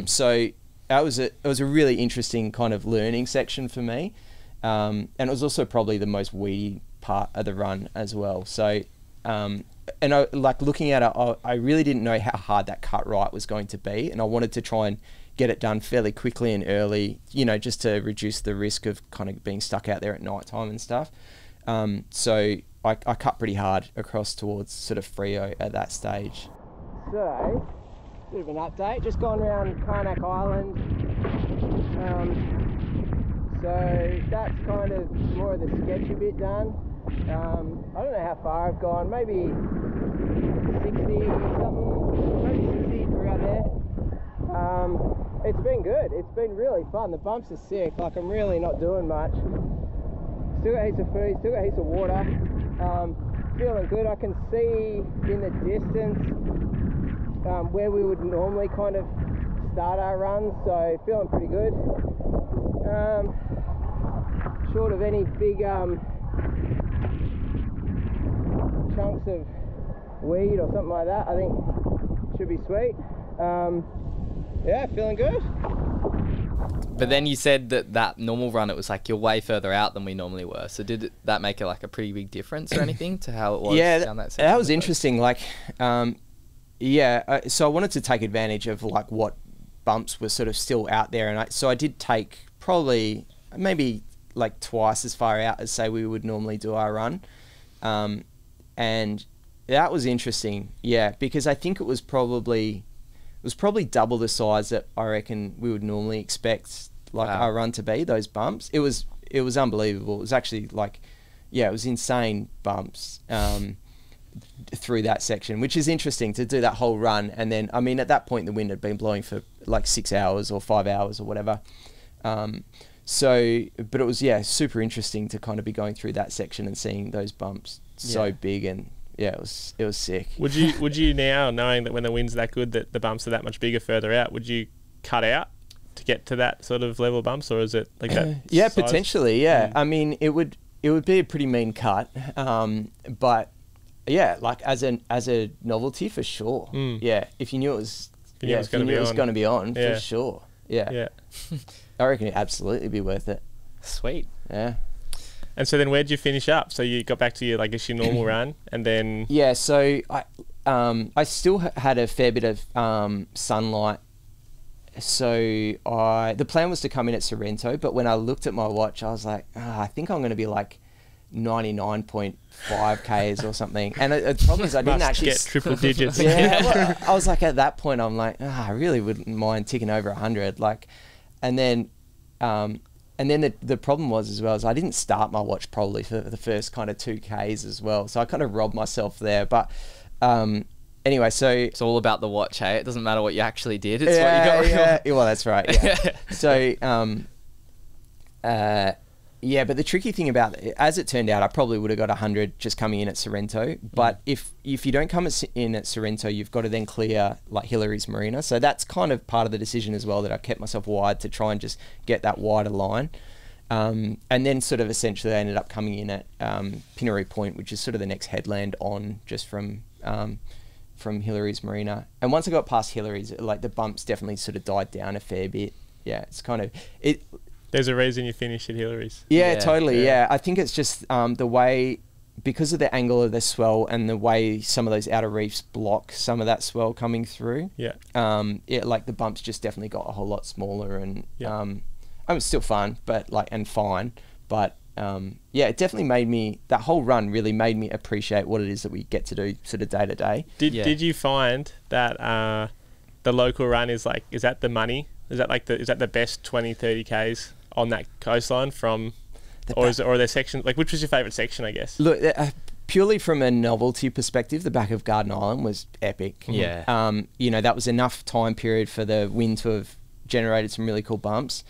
So it was a really interesting kind of learning section for me, and it was also probably the most weedy part of the run as well. So and I, like looking at it, I really didn't know how hard that cut right was going to be, and I wanted to try and get it done fairly quickly and early, you know, just to reduce the risk of kind of being stuck out there at night time and stuff. So I cut pretty hard across towards sort of Freo at that stage. So, bit of an update, just gone around Karnak Island. So that's kind of more of the sketchy bit done. I don't know how far I've gone, maybe 60 something, maybe 60 around there. It's been good, it's been really fun. The bumps are sick, like I'm really not doing much. Still got heaps of food, still got heaps of water. Feeling good. I can see in the distance where we would normally kind of start our runs, so feeling pretty good. Short of any big chunks of weed or something like that, I think should be sweet. Yeah, feeling good. But then you said that normal run, it was like you're way further out than we normally were. So did that make it like a pretty big difference or anything to how it was down that section? That was interesting. Like, so I wanted to take advantage of like what bumps were sort of still out there, and so I did take probably maybe like twice as far out as say we would normally do our run, and that was interesting. Yeah, because I think it was probably double the size that I reckon we would normally expect like our run to be, those bumps. It was unbelievable. It was actually like, yeah, it was insane bumps through that section, which is interesting to do that whole run. And then, I mean, at that point the wind had been blowing for like 6 hours or 5 hours or whatever. So, but it was, yeah, super interesting to kind of be going through that section and seeing those bumps so big, and yeah, it was sick. Would you now, knowing that when the wind's that good that the bumps are that much bigger further out, would you cut out to get to that sort of level of bumps, or is it like that? Yeah, size? potentially. Yeah, I mean, it would be a pretty mean cut, but yeah, like as a novelty for sure. Yeah, if you knew it was, going to be on for sure. Yeah. I reckon it'd absolutely be worth it. Sweet. Yeah. And so then where'd you finish up? So you got back to your, I guess, your normal run, and then... Yeah, so I still had a fair bit of sunlight. So the plan was to come in at Sorrento, but when I looked at my watch, I was like, I think I'm going to be like 99.5 Ks or something. And the problem is I didn't actually... get triple digits. Yeah, well, I was like, at that point, I'm like, I really wouldn't mind ticking over 100. Like, and then the problem was as well is I didn't start my watch probably for the first kind of 2 Ks as well. So I kind of robbed myself there. But anyway, so... It's all about the watch, hey? It doesn't matter what you actually did. It's what you got wrong. Yeah, well, that's right, yeah. So, yeah, but the tricky thing about it, as it turned out, I probably would have got 100 just coming in at Sorrento. But if you don't come in at Sorrento, you've got to then clear like Hillary's Marina. So that's kind of part of the decision as well, that I kept myself wide to try and just get that wider line. And then sort of essentially I ended up coming in at Pinaree Point, which is sort of the next headland on just from Hillary's Marina. And once I got past Hillary's, like the bumps definitely sort of died down a fair bit. Yeah, it's kind of... There's a reason you finished at Hillary's. Yeah, totally. Yeah, I think it's just the way, because of the angle of the swell and the way some of those outer reefs block some of that swell coming through. Yeah. Like the bumps just definitely got a whole lot smaller, and it was still fun, but like and fine. But it definitely made me, that whole run really made me appreciate what it is that we get to do sort of day to day. Did you find that the local run is that the money? Is that the best 20-30 Ks on that coastline from, or are there sections, like which was your favourite section, I guess? Look, purely from a novelty perspective, the back of Garden Island was epic. Yeah. You know, that was enough time period for the wind to have generated some really cool bumps.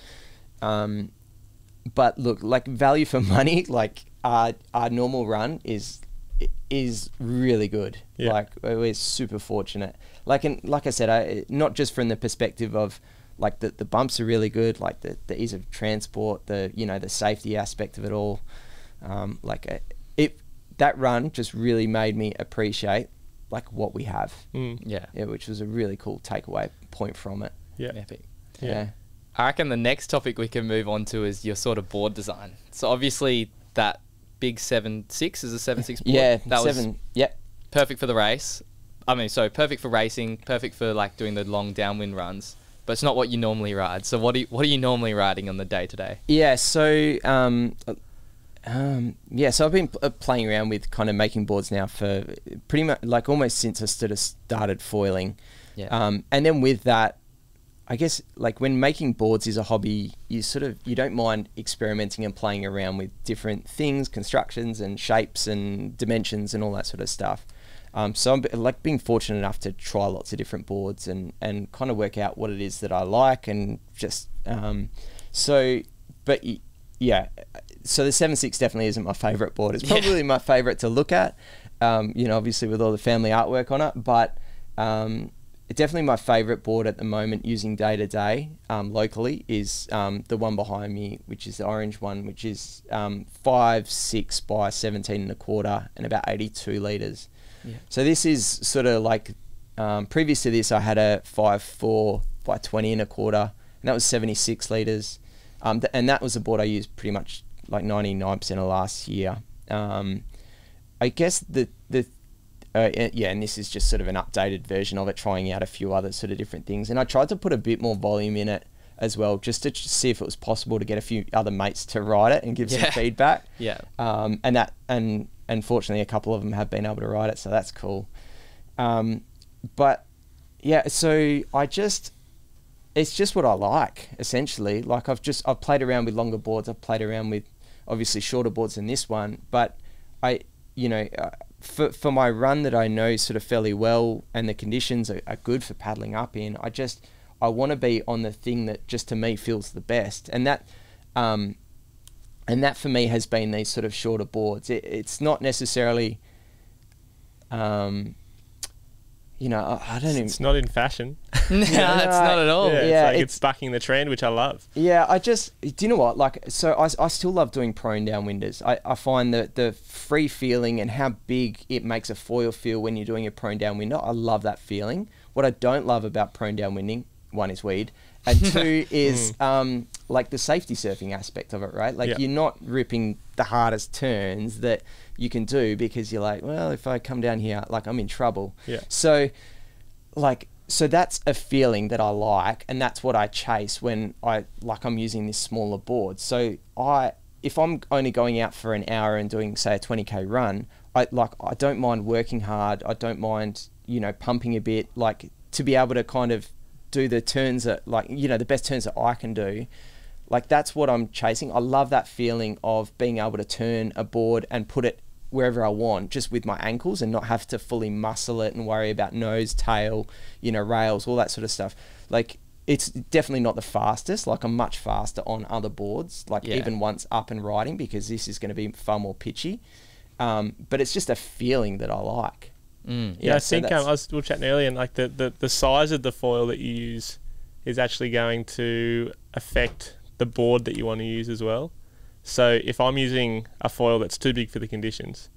But look, like value for money, like our normal run is really good. Yeah. Like we're super fortunate. Like I said, not just from the perspective of like the bumps are really good, like the ease of transport, the safety aspect of it all. That run just really made me appreciate like what we have. Yeah. Which was a really cool takeaway point from it. Yeah. Epic. Yeah. I reckon the next topic we can move on to is your sort of board design. So obviously that big 7.6 is a 7.6 board. Yeah, that 7. was Yep. perfect for the race. I mean, so perfect for racing, perfect for like doing the long downwind runs. But it's not what you normally ride. So what are you normally riding on the day to day? Yeah. So so I've been playing around with kind of making boards now for pretty much like almost since I started foiling. Yeah. And then with that, I guess like when making boards is a hobby, you don't mind experimenting and playing around with different things, constructions and shapes and dimensions and all that sort of stuff. So I'm like being fortunate enough to try lots of different boards and kind of work out what it is that I like and just so the 7.6 definitely isn't my favorite board. It's probably my favorite to look at, obviously with all the family artwork on it, but definitely my favorite board at the moment using day to day locally is the one behind me, which is the orange one, which is 5.6 by 17.25 and about 82 litres. Yeah. So this is sort of like previous to this I had a 5.4 by 20.25 and that was 76 litres. And that was a board I used pretty much like 99% of last year. I guess and this is just sort of an updated version of it, trying out a few other sort of different things. And I tried to put a bit more volume in it as well, just to see if it was possible to get a few other mates to ride it and give some feedback. Yeah. And unfortunately a couple of them have been able to ride it, so that's cool. But yeah, so it's just what I like, essentially. Like I've played around with longer boards. I've played around with obviously shorter boards than this one, but for my run that I know sort of fairly well and the conditions are good for paddling up in, I want to be on the thing that just to me feels the best. And that for me has been these sort of shorter boards. It's not necessarily, I don't even... It's not in fashion. No, it's not at all. Yeah, it's bucking the trend, which I love. Yeah, do you know what? Like, so I still love doing prone downwinders. I find that the free feeling and how big it makes a foil feel when you're doing a prone downwinder, I love that feeling. What I don't love about prone downwinding, one is weed, and two is like the safety surfing aspect of it, right? Like you're not ripping the hardest turns that you can do because you're like, well, if I come down here, like I'm in trouble. Yeah. So that's a feeling that I like, and that's what I chase when I'm using this smaller board. So if I'm only going out for an hour and doing say a 20k run, I don't mind working hard. I don't mind, pumping a bit, like to be able to kind of do the turns that the best turns that I can do. Like that's what I'm chasing. I love that feeling of being able to turn a board and put it wherever I want, just with my ankles, and not have to fully muscle it and worry about nose, tail, rails, all that sort of stuff. Like it's definitely not the fastest. Like I'm much faster on other boards, even once up and riding, because this is going to be far more pitchy. But it's just a feeling that I like. Yeah, I think we were chatting earlier, and like the size of the foil that you use is actually going to affect the board that you want to use as well. So if I'm using a foil that's too big for the conditions,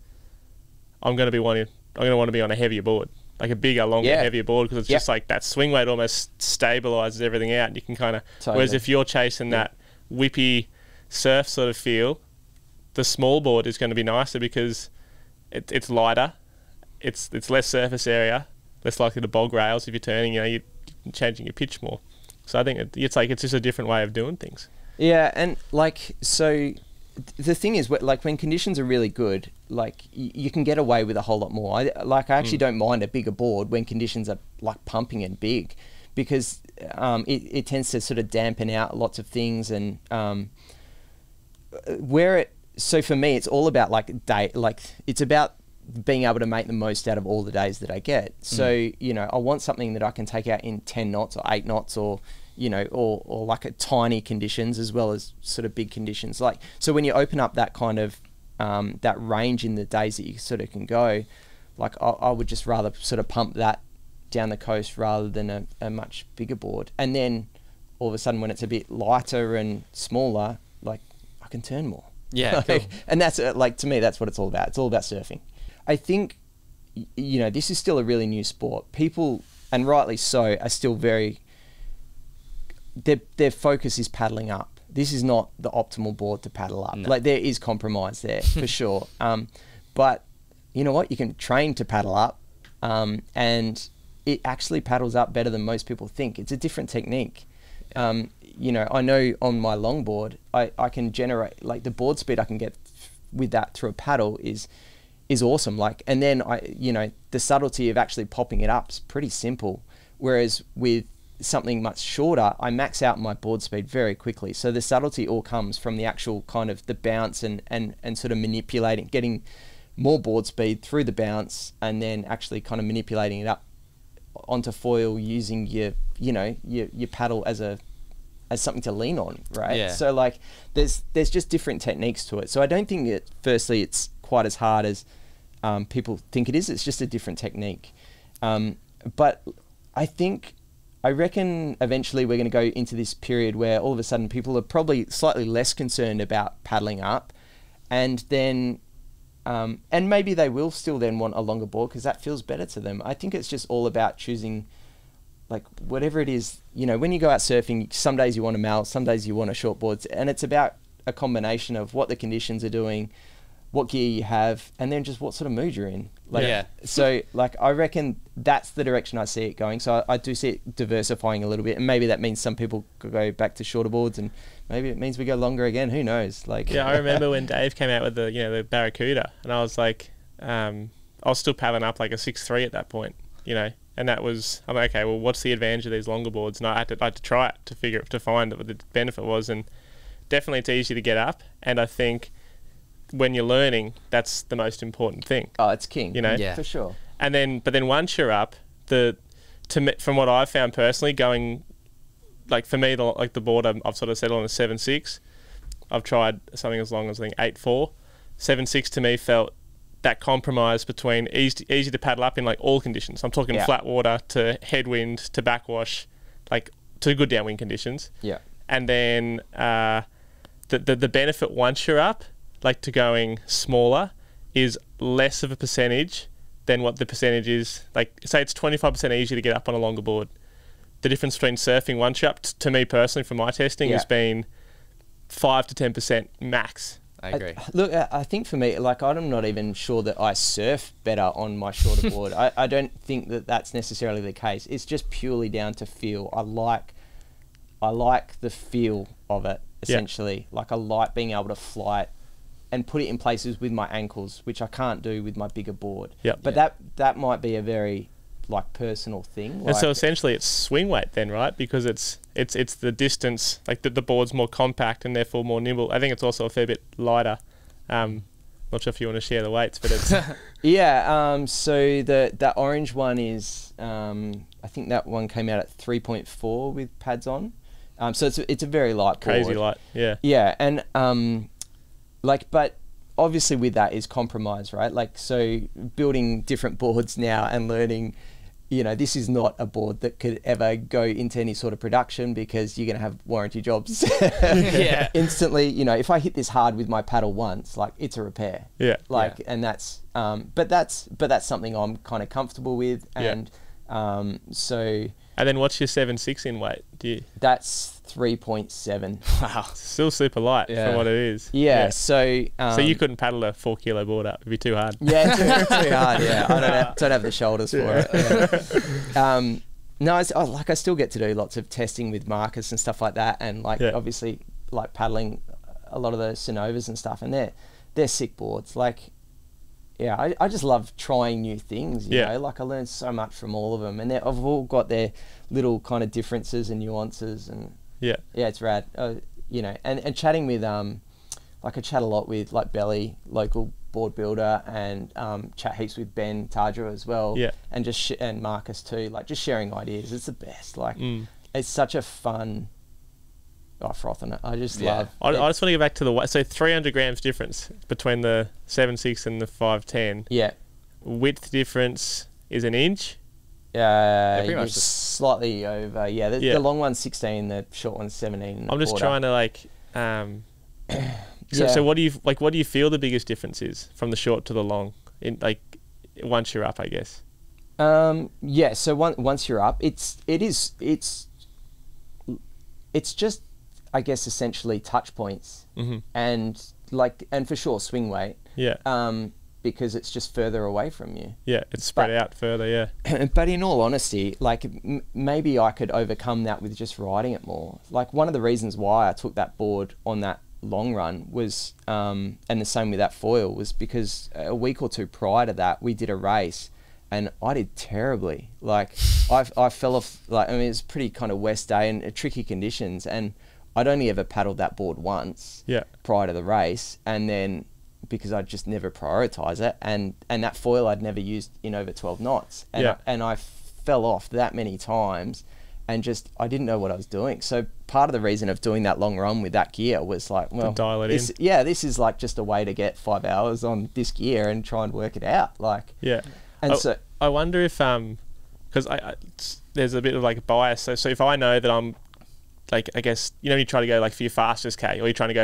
I'm going to want to be on a heavier board, like a bigger, longer, heavier board, because it's just like that swing weight almost stabilizes everything out, and you can kind of. Totally. Whereas if you're chasing that whippy surf sort of feel, the small board is going to be nicer because it's lighter. It's less surface area, less likely to bog rails if you're turning. You're changing your pitch more. So I think it's just a different way of doing things. Yeah, and so the thing is, when conditions are really good, you can get away with a whole lot more. I actually don't mind a bigger board when conditions are pumping and big, because it tends to sort of dampen out lots of things, and so for me it's all about it's about being able to make the most out of all the days that I get. So I want something that I can take out in 10 knots or 8 knots or you know, or like a tiny conditions as well as sort of big conditions. Like, so when you open up that kind of that range in the days that you sort of can go, like I would just rather sort of pump that down the coast rather than a much bigger board. And then all of a sudden when it's a bit lighter and smaller, like I can turn more. Yeah, like, cool. And that's like, to me, that's what it's all about. It's all about surfing. I think, you know, this is still a really new sport. People, and rightly so, are still very, their focus is paddling up. This is not the optimal board to paddle up. No. Like, there is compromise there for sure. But you know what? You can train to paddle up, and it actually paddles up better than most people think. It's a different technique. You know, I know on my longboard, I can generate, like, the board speed I can get with that through a paddle is awesome. Like, and then you know, the subtlety of actually popping it up is pretty simple. Whereas with something much shorter, I max out my board speed very quickly. So the subtlety all comes from the actual kind of the bounce and sort of manipulating, getting more board speed through the bounce, and then actually kind of manipulating it up onto foil using your, you know, your paddle as something to lean on, right? Yeah. So like there's just different techniques to it. So I don't think that firstly it's quite as hard as people think it is. It's just a different technique. But I reckon eventually we're going to go into this period where all of a sudden people are probably slightly less concerned about paddling up, and then and maybe they will still then want a longer board because that feels better to them. I think it's just all about choosing, like, whatever it is. You know, when you go out surfing, some days you want a mal, some days you want a short board, and it's about a combination of what the conditions are doing, what gear you have, and then just what sort of mood you're in. Like, Yeah. So like, I reckon that's the direction I see it going. So I do see it diversifying a little bit, and maybe that means some people could go back to shorter boards, and maybe it means we go longer again. Who knows? Like, Yeah, I remember when Dave came out with the Barracuda, and I was like, I was still paddling up like a 6'3" at that point, you know, and that was, I'm like, okay, well, what's the advantage of these longer boards? And I had to try it to find what the benefit was, and definitely it's easy to get up, and I think when you're learning, that's the most important thing. oh, it's king. You know? Yeah. For sure. And then, but then once you're up, from what I've found personally, going, like for me, the board I've sort of settled on a 7.6. I've tried something as long as I think 8.4. 7.6 to me felt that compromise between easy to paddle up in like all conditions. I'm talking flat water to headwind to backwash, like to good downwind conditions. Yeah. And then the benefit once you're up, like to going smaller, is less of a percentage than what the percentage is. Like, say it's 25% easier to get up on a longer board. The difference between surfing once you're up, to me personally, from my testing, has been 5 to 10% max. I agree. Look, I think for me, like, I'm not even sure that I surf better on my shorter board. I don't think that that's necessarily the case. It's just purely down to feel. I like the feel of it, essentially. Like, I like being able to fly it and put it in places with my ankles, which I can't do with my bigger board. But that might be a very, like, personal thing. And like, so essentially it's swing weight then, right? Because it's the distance, like the board's more compact and therefore more nimble. I think it's also a fair bit lighter. Not sure if you want to share the weights, but it's... Yeah, so that orange one is, I think that one came out at 3.4 with pads on. So it's a very light board. crazy light, yeah. Yeah, and like, but obviously with that is compromise, right? Like, so building different boards now and learning, you know, this is not a board that could ever go into any sort of production because you're going to have warranty jobs. Yeah. Instantly, you know, if I hit this hard with my paddle once, like, it's a repair. Yeah. Like, and that's, but that's something I'm kind of comfortable with. And so... And then what's your 7.6 in weight? That's 3.7. Wow. Still super light for what it is. Yeah. So you couldn't paddle a 4 kilo board up. It'd be too hard. Yeah, too hard. Yeah, I don't have the shoulders for it. Yeah. No, I still get to do lots of testing with Marcus and stuff like that, and like obviously like paddling a lot of the Synovas and stuff, and they're sick boards. Like, yeah, I just love trying new things, you know, like I learned so much from all of them, and they've all got their little kind of differences and nuances, and yeah, it's rad. You know, and chatting with, like I chat a lot with like Belly, local board builder, and chat heaps with Ben Tadra as well, and just and Marcus too, like just sharing ideas. It's the best. Like it's such a fun. Oh, froth on it. I just Yeah. love. I just want to go back to the so 300 grams difference between the 7.6 and the 5.10. Yeah. Width difference is an inch. pretty much it's just- slightly over. Yeah, Yeah. the long one's 16, the short one's 17. and a I'm just quarter. trying to like. So, Yeah. so what do you like? What do you feel the biggest difference is from the short to the long? In like, once you're up, I guess. Yeah. So once you're up, it's just, I guess, essentially touch points, and for sure swing weight. Yeah. Because it's just further away from you. Yeah. It's spread out further. Yeah. But in all honesty, like maybe I could overcome that with just riding it more. Like one of the reasons why I took that board on that long run was, and the same with that foil, was because a week or two prior to that we did a race and I did terribly. Like I fell off. Like, I mean, it's pretty kind of west day and tricky conditions, and I'd only ever paddled that board once. Yeah. Prior to the race, and then because I'd just never prioritise it, and that foil I'd never used in over 12 knots, and Yeah. I fell off that many times, and just I didn't know what I was doing. So part of the reason of doing that long run with that gear was like, well, dial it this, in. yeah, this is like just a way to get 5 hours on this gear and try and work it out. Like, Yeah. and I wonder if because there's a bit of like a bias. So if I know that I'm like, I guess, you know, you try to go like for your fastest K, or you're trying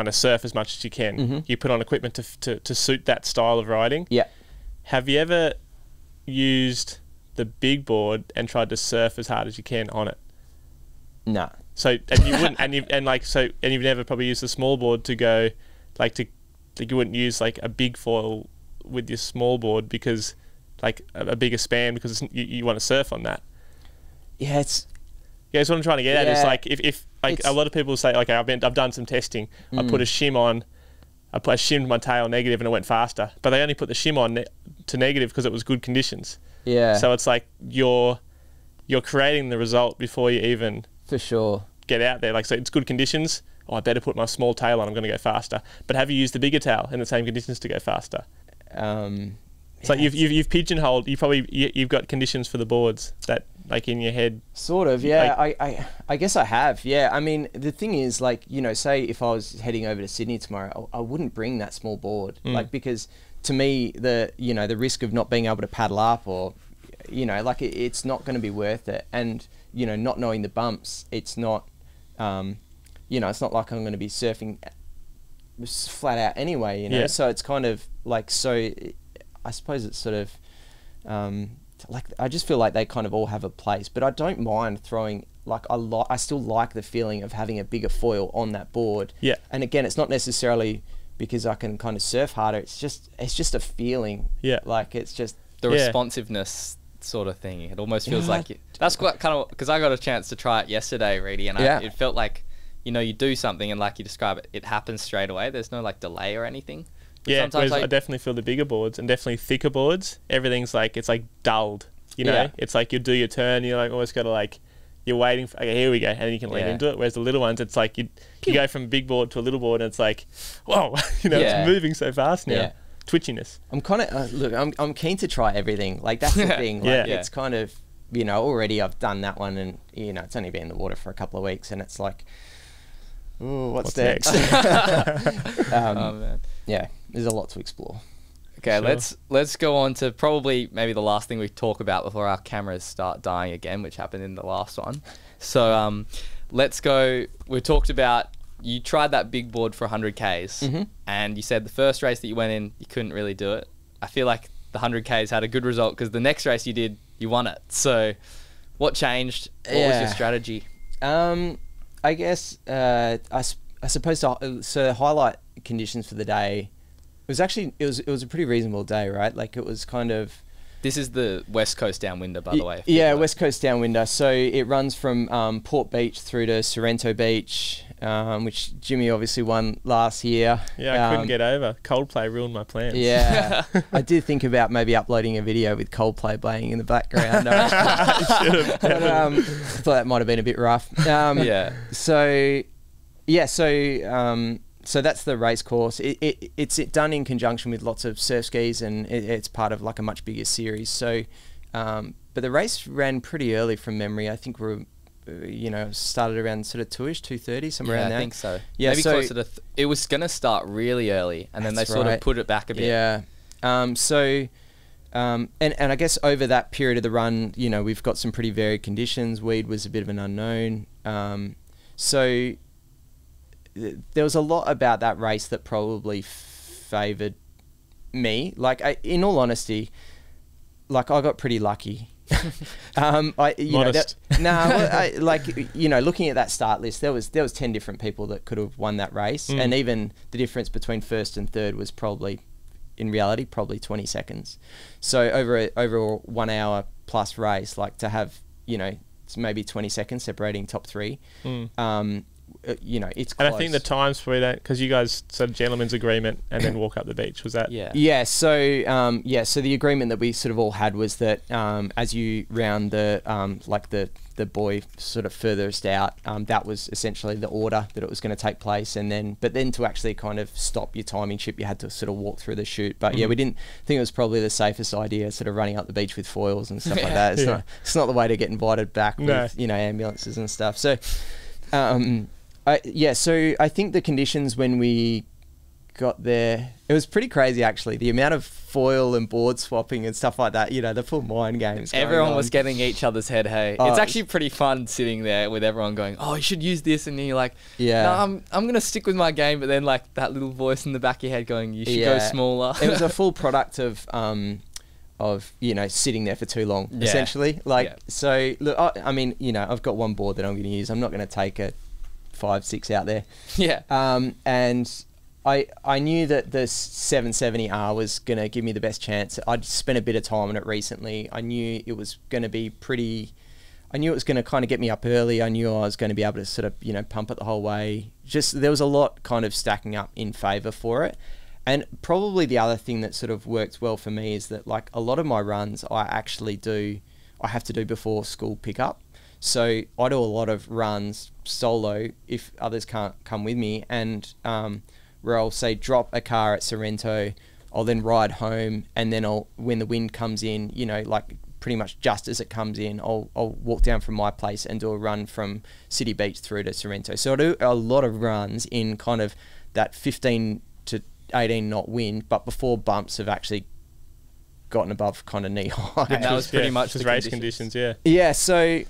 to surf as much as you can. You put on equipment to suit that style of riding. yeah, Have you ever used the big board and tried to surf as hard as you can on it? no, So and you wouldn't and you've never probably used the small board to go like you wouldn't use like a big foil with your small board because like a bigger span because you want to surf on that. yeah, it's Yeah, that's what I'm trying to get at. Is Yeah. like if like a lot of people say, okay, I've done some testing. I put a shim on. I shimmed my tail negative and it went faster. But they only put the shim on to negative because it was good conditions. yeah, So it's like you're creating the result before you even for sure. get out there. Like, so it's good conditions. Oh, I better put my small tail on. I'm going to go faster. But have you used the bigger tail in the same conditions to go faster? It's like you've pigeonholed. You've got conditions for the boards that like in your head. Sort of, yeah. I guess I have, yeah. I mean, the thing is, like, you know, say if I was heading over to Sydney tomorrow, I wouldn't bring that small board, like, because to me, the risk of not being able to paddle up, or, you know, like it's not going to be worth it. And, you know, not knowing the bumps, it's not, it's not like I'm going to be surfing flat out anyway, you know. Yeah. So it's kind of like, so I suppose it's sort of, like, I just feel like they kind of all have a place, but I don't mind throwing, like, I still like the feeling of having a bigger foil on that board. Yeah. And again, it's not necessarily because I can kind of surf harder. It's just a feeling. Yeah. Like, it's just, The Yeah. responsiveness sort of thing. It almost feels Yeah. like that's quite kind of, because I got a chance to try it yesterday, Reedy, and Yeah. it felt like, you know, you do something and like you describe it, it happens straight away. There's no like delay or anything. But Yeah, sometimes whereas I definitely feel the bigger boards and definitely thicker boards. Everything's like, it's like dulled, you know? Yeah. It's like you do your turn, you're like almost got to like, you're waiting for, okay, here we go, and then you can lean Yeah. into it. Whereas the little ones, it's like you go from big board to a little board and it's like, whoa, you know, Yeah. it's moving so fast now. Yeah. Twitchiness. I'm kind of, look, I'm keen to try everything. Like, that's the thing. Like, Yeah. it's kind of, you know, already I've done that one, and, you know, it's only been in the water for a couple of weeks, and it's like, ooh, what's next? Oh man. Yeah, there's a lot to explore. Okay, Sure. let's go on to probably maybe the last thing we talk about before our cameras start dying again, which happened in the last one. So let's go. We talked about, you tried that big board for 100 Ks, and you said the first race that you went in, you couldn't really do it. I feel like the 100 Ks had a good result because the next race you did, you won it. So what changed? What was your strategy? I guess I suppose so. Highlight conditions for the day. It was a pretty reasonable day, right? Like, it was kind of. This is the West Coast Downwinder, by the way. Yeah, West Coast Downwinder. So it runs from Port Beach through to Sorrento Beach, which Jimmy obviously won last year. Yeah, I couldn't get over. Coldplay ruined my plans. Yeah, I did think about maybe uploading a video with Coldplay playing in the background. But, I thought that might have been a bit rough. Yeah. So that's the race course. It's done in conjunction with lots of surf skis, and it's part of like a much bigger series. So, but the race ran pretty early from memory. I think we were you know, started around sort of 2:30, somewhere around there. I think so. Yeah, maybe so closer to. It was gonna start really early, and then they sort of put it back a bit. Yeah. And I guess over that period of the run, you know, we've got some pretty varied conditions. Weed was a bit of an unknown. So there was a lot about that race that probably favoured me. Like, in all honesty, like, I got pretty lucky. Modest. Looking at that start list, there was 10 different people that could have won that race, and even the difference between first and third was probably, in reality, probably 20 seconds. So over a 1 hour plus race, like, to have, you know, it's maybe 20 seconds separating top three. You know, it's close. And I think the times for that, because you guys sort of gentleman's agreement and then walk up the beach, was that? Yeah. So the agreement that we sort of all had was that as you round the buoy sort of furthest out, that was essentially the order that it was going to take place, but then to actually kind of stop your timing ship, you had to sort of walk through the chute. But yeah, we didn't think it was probably the safest idea, sort of running up the beach with foils and stuff like that. It's not the way to get invited back with, you know, ambulances and stuff. So so I think the conditions when we got there, it was pretty crazy, actually. The amount of foil and board swapping and stuff like that, you know, the full mind games. Everyone was getting each other's head, hey. It's actually pretty fun sitting there with everyone going, oh, you should use this. And then you're like, no, I'm going to stick with my game. But then, like, that little voice in the back of your head going, you should go smaller. It was a full product of you know, sitting there for too long, essentially. So, look, I mean, you know, I've got one board that I'm going to use. I'm not going to take a 5-6 out there. And I knew that the 770R was going to give me the best chance. I'd spent a bit of time on it recently. I knew it was going to be I knew it was going to kind of get me up early. I knew I was going to be able to sort of, you know, pump it the whole way. Just, there was a lot kind of stacking up in favour for it. And probably the other thing that sort of works well for me is that, like, a lot of my runs I have to do before school pickup. So I do a lot of runs solo if others can't come with me, and where I'll say drop a car at Sorrento, I'll then ride home, and then when the wind comes in, you know, like pretty much just as it comes in, I'll walk down from my place and do a run from City Beach through to Sorrento. So I do a lot of runs in kind of that 15 to 18 knot wind, but before bumps have actually gotten above kind of knee high. And that was pretty much the race conditions. So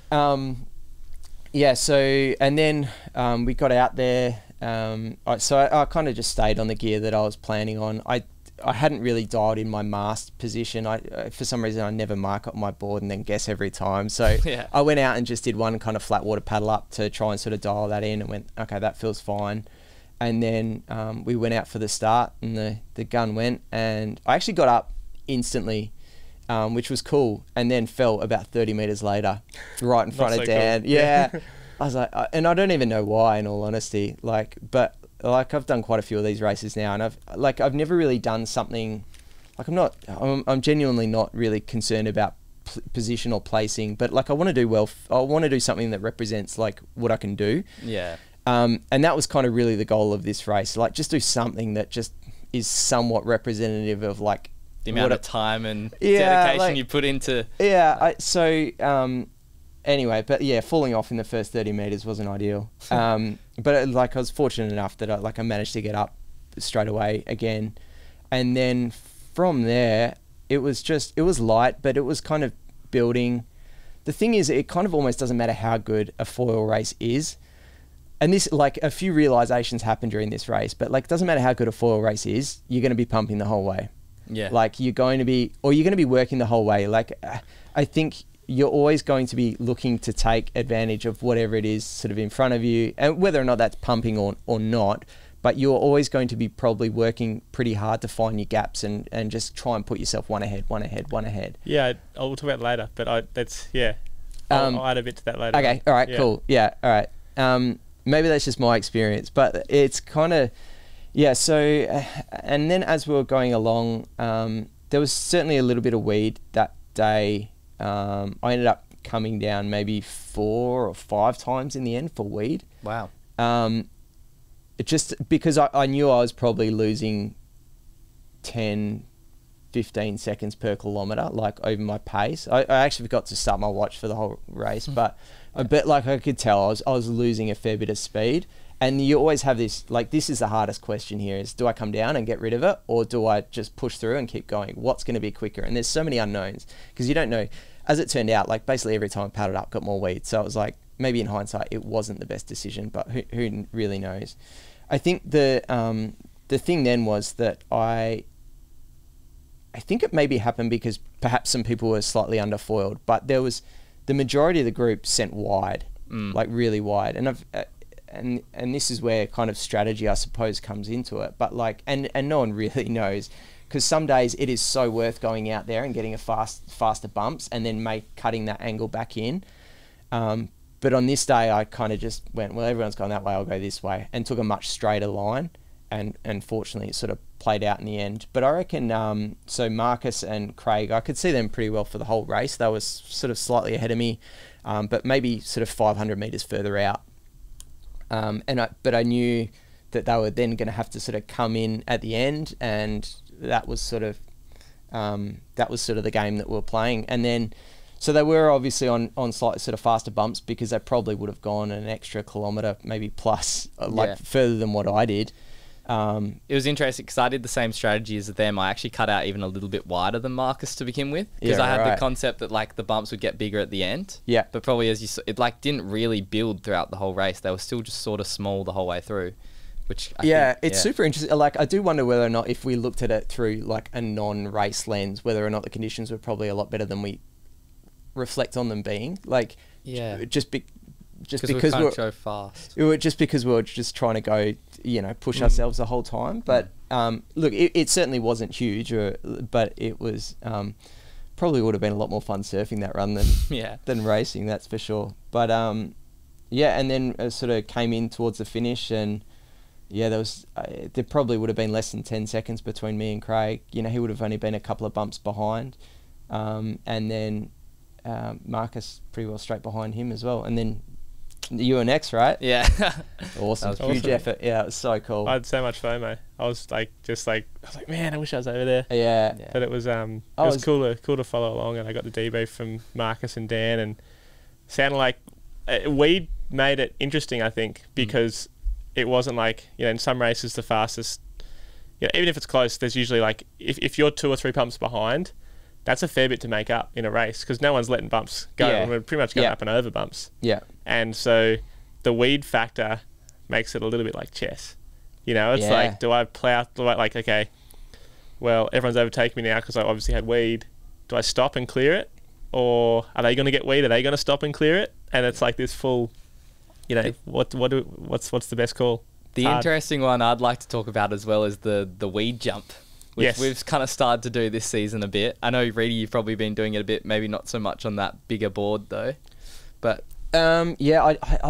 and then we got out there. I kind of just stayed on the gear that I was planning on. I hadn't really dialed in my mast position. For some reason I never mark up my board and then guess every time. So I went out and just did one kind of flat water paddle up to try and sort of dial that in, and went, okay, that feels fine. And then we went out for the start, and the gun went, and I actually got up instantly, which was cool, and then fell about 30 meters later right in front of Dan. Cool. I was like, and I don't even know why, in all honesty, but I've done quite a few of these races now, and I've never really done something, like, I'm genuinely not really concerned about position or placing, but like I want to do well. I want to do something that represents like what I can do. And that was kind of really the goal of this race, like just do something that just is somewhat representative of like the amount of time and dedication you put into. Anyway, but yeah, falling off in the first 30 meters wasn't ideal. But like I was fortunate enough that I managed to get up straight away again, and then from there it was light, but it was kind of building. The thing is, it kind of almost doesn't matter how good a foil race is. And this, like, a few realizations happened during this race, but like, it doesn't matter how good a foil race is, you're going to be pumping the whole way. Like, you're going to be working the whole way. Like, I think you're always going to be looking to take advantage of whatever it is sort of in front of you, and whether or not that's pumping or not, but you're always going to be probably working pretty hard to find your gaps and just try and put yourself one ahead. Yeah, I'll talk about it later, but I'll add a bit to that later. Okay, all right, cool. Yeah, all right. Maybe that's just my experience, but it's kind of, so, and then as we were going along, there was certainly a little bit of weed that day. I ended up coming down maybe 4 or 5 times in the end for weed. Wow. Just because I knew I was probably losing 10 15 seconds per kilometre, like over my pace. I actually forgot to start my watch for the whole race, but like I could tell I was losing a fair bit of speed. And you always have this, like, this is the hardest question here, is do I come down and get rid of it, or do I just push through and keep going? What's going to be quicker? And there's so many unknowns because you don't know. As it turned out, like, basically every time I paddled up, got more weed. So it was like, maybe in hindsight, it wasn't the best decision, but who really knows? I think the thing then was that I think it maybe happened because perhaps some people were slightly underfoiled, but there was the majority of the group sent wide, like really wide. And and this is where kind of strategy, I suppose, comes into it. But like, and no one really knows, because some days it is so worth going out there and getting a faster bumps and then cutting that angle back in. But on this day, I kind of just went, well, everyone's gone that way, I'll go this way, and took a much straighter line. And fortunately, it sort of played out in the end. But I reckon, so Marcus and Craig, I could see them pretty well for the whole race. They were sort of slightly ahead of me, but maybe sort of 500 metres further out. But I knew that they were then going to have to sort of come in at the end, and that was sort of the game that we were playing. And then, so they were obviously on slightly sort of faster bumps because they probably would have gone an extra kilometre, maybe plus, further than what I did. It was interesting because I did the same strategy as them. I actually cut out even a little bit wider than Marcus to begin with, because I had the concept that like the bumps would get bigger at the end. Yeah. But probably as you saw, it like didn't really build throughout the whole race. They were still just sort of small the whole way through, which I think, it's super interesting. Like, I do wonder whether or not, if we looked at it through like a non-race lens, whether or not the conditions were probably a lot better than we reflect on them being. Like, just because we can't go fast. Just because we were just trying to go, push ourselves the whole time. But look, it certainly wasn't huge, but it was probably would have been a lot more fun surfing that run than racing. That's for sure. But and then sort of came in towards the finish, and there probably would have been less than 10 seconds between me and Craig. He would have only been a couple of bumps behind, and then Marcus pretty well straight behind him as well, and then you were next, right? Yeah. Awesome. Huge effort. Yeah, it was so cool. I had so much FOMO. I was like, man, I wish I was over there. Yeah. But it was cool to follow along, and I got the debrief from Marcus and Dan, and sounded like we made it interesting, I think, because it wasn't like, in some races the fastest, even if it's close, there's usually like, if you're 2 or 3 pumps behind, that's a fair bit to make up in a race, because no one's letting bumps go. Yeah. We're pretty much going up and over bumps. Yeah. And so the weed factor makes it a little bit like chess. It's like, do I plow, okay, well, everyone's overtaking me now because I obviously had weed. Do I stop and clear it? Or are they going to get weed? Are they going to stop and clear it? And it's like this full, what's the best call? The interesting one I'd like to talk about as well is the weed jump, which we've kind of started to do this season a bit. I know, Reedy, you've probably been doing it a bit, maybe not so much on that bigger board though. But I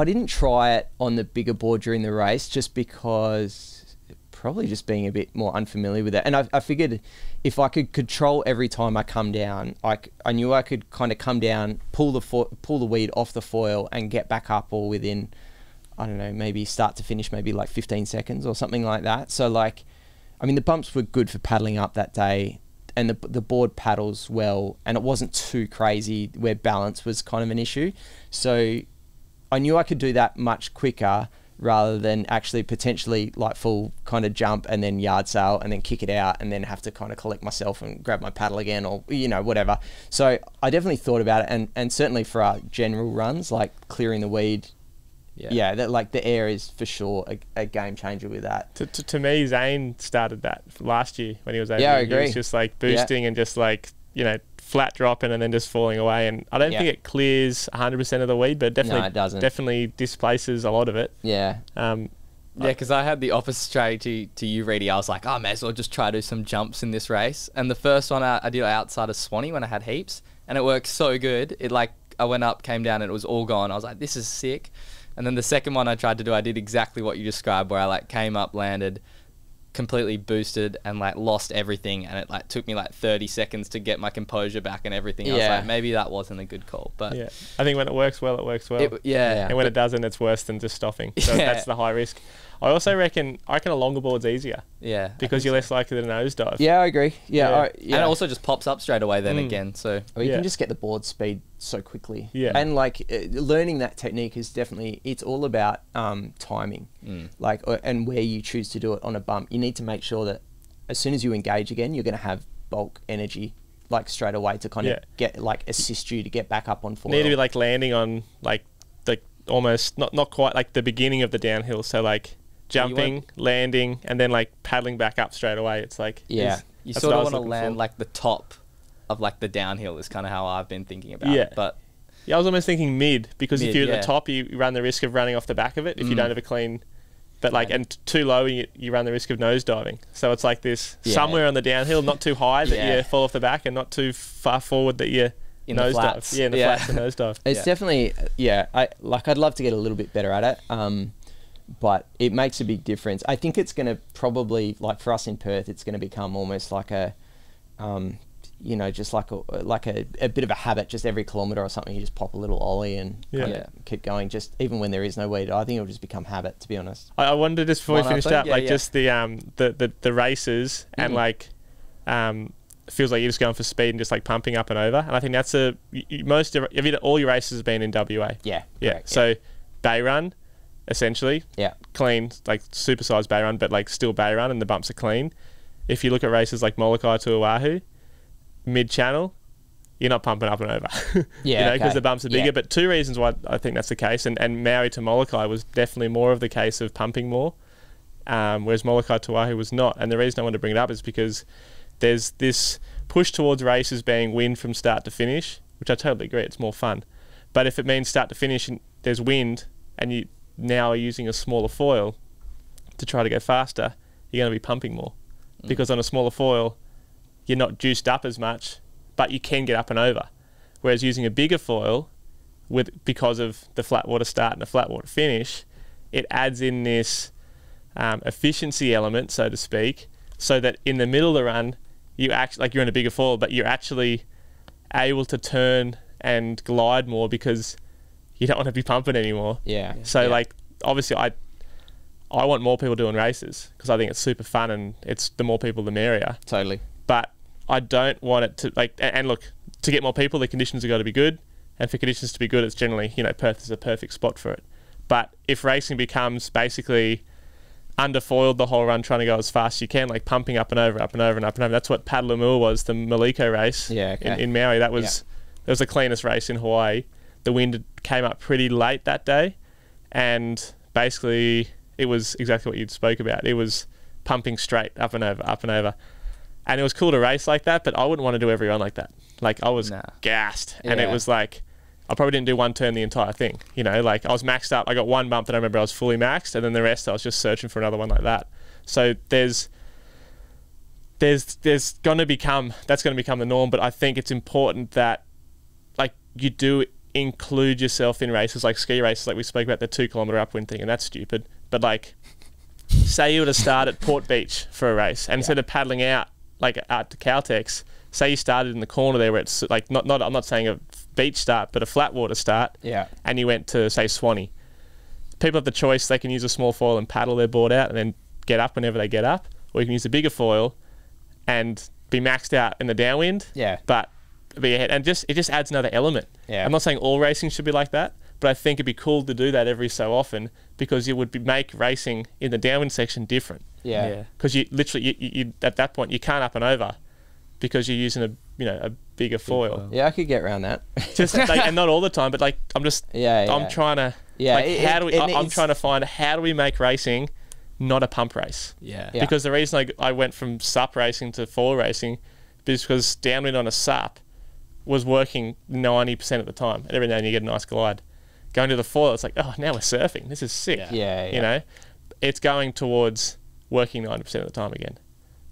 didn't try it on the bigger board during the race, just because probably just being a bit more unfamiliar with it. And I figured if I could control every time I come down, I knew I could kind of come down, pull the weed off the foil and get back up all within, I don't know, maybe start to finish, maybe like 15 seconds or something like that. So like, I mean, the bumps were good for paddling up that day, and the board paddles well, and it wasn't too crazy where balance was kind of an issue. So I knew I could do that much quicker rather than actually potentially like full kind of jump and then yard sail and then kick it out and then have to kind of collect myself and grab my paddle again, or whatever. So I definitely thought about it, and certainly for our general runs, like clearing the weed, that like the air is for sure a game changer with that. To me, Zane started that last year when he was over. Yeah, I here. agree. He was just like boosting and just like, flat dropping and then just falling away. And I don't think it clears 100% of the weed, but definitely, it doesn't. Definitely displaces a lot of it. Yeah. Because I had the opposite strategy to you, Reedy. I was like, I may as well just try to do some jumps in this race. And the first one I did outside of Swanee when I had heaps, and it worked so good. It like, I went up, came down, and it was all gone. I was like, this is sick. And then the second one I tried to do, I did exactly what you described, where I like came up, landed, completely boosted, and like lost everything, and it like took me like 30 seconds to get my composure back and everything. I was like, maybe that wasn't a good call. But I think when it works well, it works well. And when it doesn't, it's worse than just stopping. So that's the high risk. I also reckon a longer board's easier. Yeah. Because you're less likely to nosedive. Yeah, I agree. Yeah. And it also just pops up straight away then again. So Or you can just get the board speed so quickly. Yeah. And like learning that technique is definitely, it's all about timing. Like, and where you choose to do it on a bump. You need to make sure that as soon as you engage again, you're going to have bulk energy like straight away to kind of get like assist you to get back up on foil. Need to be like landing on like almost not quite like the beginning of the downhill. So like jumping, landing, and then like paddling back up straight away. It's like you sort of want to land like the top of like the downhill is kind of how I've been thinking about it. But I was almost thinking mid, because if you're at the top, you run the risk of running off the back of it if you don't have a clean. But like, and too low, you run the risk of nosediving. So it's like this somewhere on the downhill, not too high that you fall off the back, and not too far forward that you nosedive. Yeah, in the flats and nosedive. It's definitely I'd love to get a little bit better at it. But it makes a big difference. I think it's going to probably, like for us in Perth, it's going to become almost like a, just like a bit of a habit. Just every kilometre or something, you just pop a little ollie and keep going. Just even when there is no way to, I think it'll just become habit. To be honest, I wondered just before we finished up, just the races and like, feels like you're just going for speed and just like pumping up and over. And I think that's all your races have been in WA. Yeah. Correct, so Bay Run. Essentially, clean, like supersized bay run, but like still bay run, and the bumps are clean. If you look at races like Molokai to Oahu, mid channel, you're not pumping up and over, because the bumps are bigger. But two reasons why I think that's the case, and Maui to Molokai was definitely more of the case of pumping more, whereas Molokai to Oahu was not. And the reason I want to bring it up is because there's this push towards races being wind from start to finish, which I totally agree, it's more fun. But if it means start to finish and there's wind, and you now are using a smaller foil to try to go faster, you're going to be pumping more, because on a smaller foil you're not juiced up as much, but you can get up and over. Whereas using a bigger foil, because of the flat water start and the flat water finish, it adds in this efficiency element, so to speak, so that in the middle of the run you actually, like, you're in a bigger foil, but you're actually able to turn and glide more because you don't want to be pumping anymore. So like, obviously I want more people doing races because I think it's super fun, and it's the more people the merrier. Totally. But I don't want it to like, and look, to get more people, the conditions have got to be good, and for conditions to be good, it's generally, Perth is a perfect spot for it. But if racing becomes basically underfoiled the whole run, trying to go as fast as you can, like pumping up and over, up and over and up and over, that's what Paddle-a-Moor was, the Maliko race in Maui. That was the cleanest race in Hawaii. The wind came up pretty late that day, and basically it was exactly what you spoke about. It was pumping straight up and over, up and over. And it was cool to race like that, but I wouldn't want to do every run like that. Like, I was gassed, and it was like, I probably didn't do one turn the entire thing. Like, I was maxed up. I got one bump that I remember I was fully maxed, and then the rest I was just searching for another one like that. So that's going to become the norm. But I think it's important that, like, you do include yourself in races like ski races, like we spoke about the 2 kilometre upwind thing, and that's stupid. But like, say you were to start at Port Beach for a race, and instead of paddling out like out to Caltex, say you started in the corner there where it's like not I'm not saying a beach start, but a flat water start, and you went to say Swanee. People have the choice; they can use a small foil and paddle their board out, and then get up whenever they get up, or you can use a bigger foil and be maxed out in the downwind. But be ahead, and it just adds another element. I'm not saying all racing should be like that, but I think it'd be cool to do that every so often, because it would make racing in the downwind section different. Because you literally, you at that point you can't up and over because you're using a bigger foil. I could get around that. Just like, and not all the time, but like I'm trying to I'm trying to find how do we make racing not a pump race. Because the reason I went from SUP racing to foil racing is because downwind on a SUP was working 90% of the time, and every now and then you get a nice glide. Going to the foil, it's like, oh, now we're surfing. This is sick. It's going towards working 90% of the time again.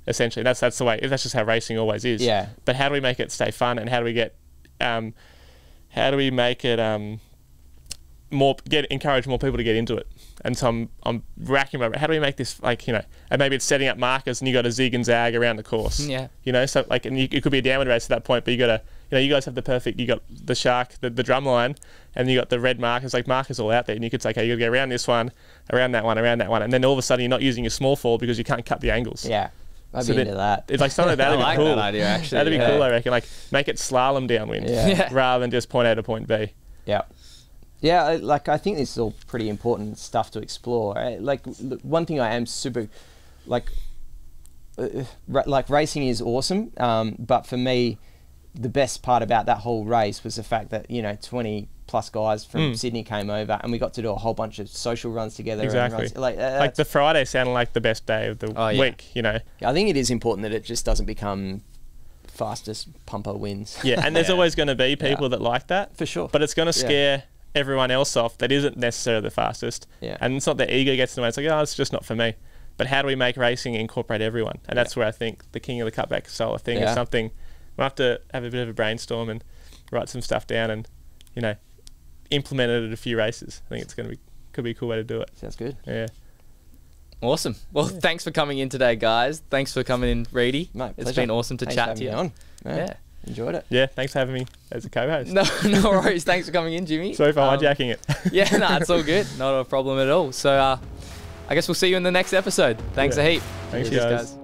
Essentially, that's the way. That's just how racing always is. But how do we make it stay fun, and how do we get, encourage more people to get into it? And so I'm racking my, how do we make this, like, and maybe it's setting up markers and you got to zig and zag around the course. So like, and it could be a downwind race at that point, but you got to you know, you guys have the perfect. You got the shark, the drum line, and you got the red markers, like markers all out there, and you could say, okay, you got to go around this one, around that one, around that one, and then all of a sudden you're not using a small foil because you can't cut the angles. Yeah. I'd So be into that. It's like something that'd I be like cool. that idea, actually. That'd be Yeah. cool, I reckon. Like make it slalom downwind Yeah. rather than just point A to point B. Yeah. Yeah, like I think this is all pretty important stuff to explore. Like one thing I am super, like racing is awesome, but for me, the best part about that whole race was the fact that, you know, 20 plus guys from Sydney came over and we got to do a whole bunch of social runs together. Exactly. And runs, Like the Friday sounded like the best day of the week, you know. I think it is important that it just doesn't become fastest pumper wins. Yeah, and there's always going to be people that like that. For sure. But it's going to scare everyone else off that isn't necessarily the fastest. Yeah. And it's not their ego gets in the way. It's like, oh, it's just not for me. But how do we make racing incorporate everyone? And that's where I think the King of the Cutback Solo thing is something we'll have to have a bit of a brainstorm and write some stuff down and, you know, implement it at a few races. I think it's could be a cool way to do it. Sounds good. Yeah. Awesome. Well, thanks for coming in today, guys. Thanks for coming in, Reedy. Mate, it's pleasure. been awesome to Thanks chat for to you. having me on. Yeah. Enjoyed it. Yeah, thanks for having me as a co-host. No worries. Thanks for coming in, Jimmy. Sorry for hijacking it. Yeah, no, it's all good. Not a problem at all. So I guess we'll see you in the next episode. Thanks a heap. Thanks, Cheers, guys.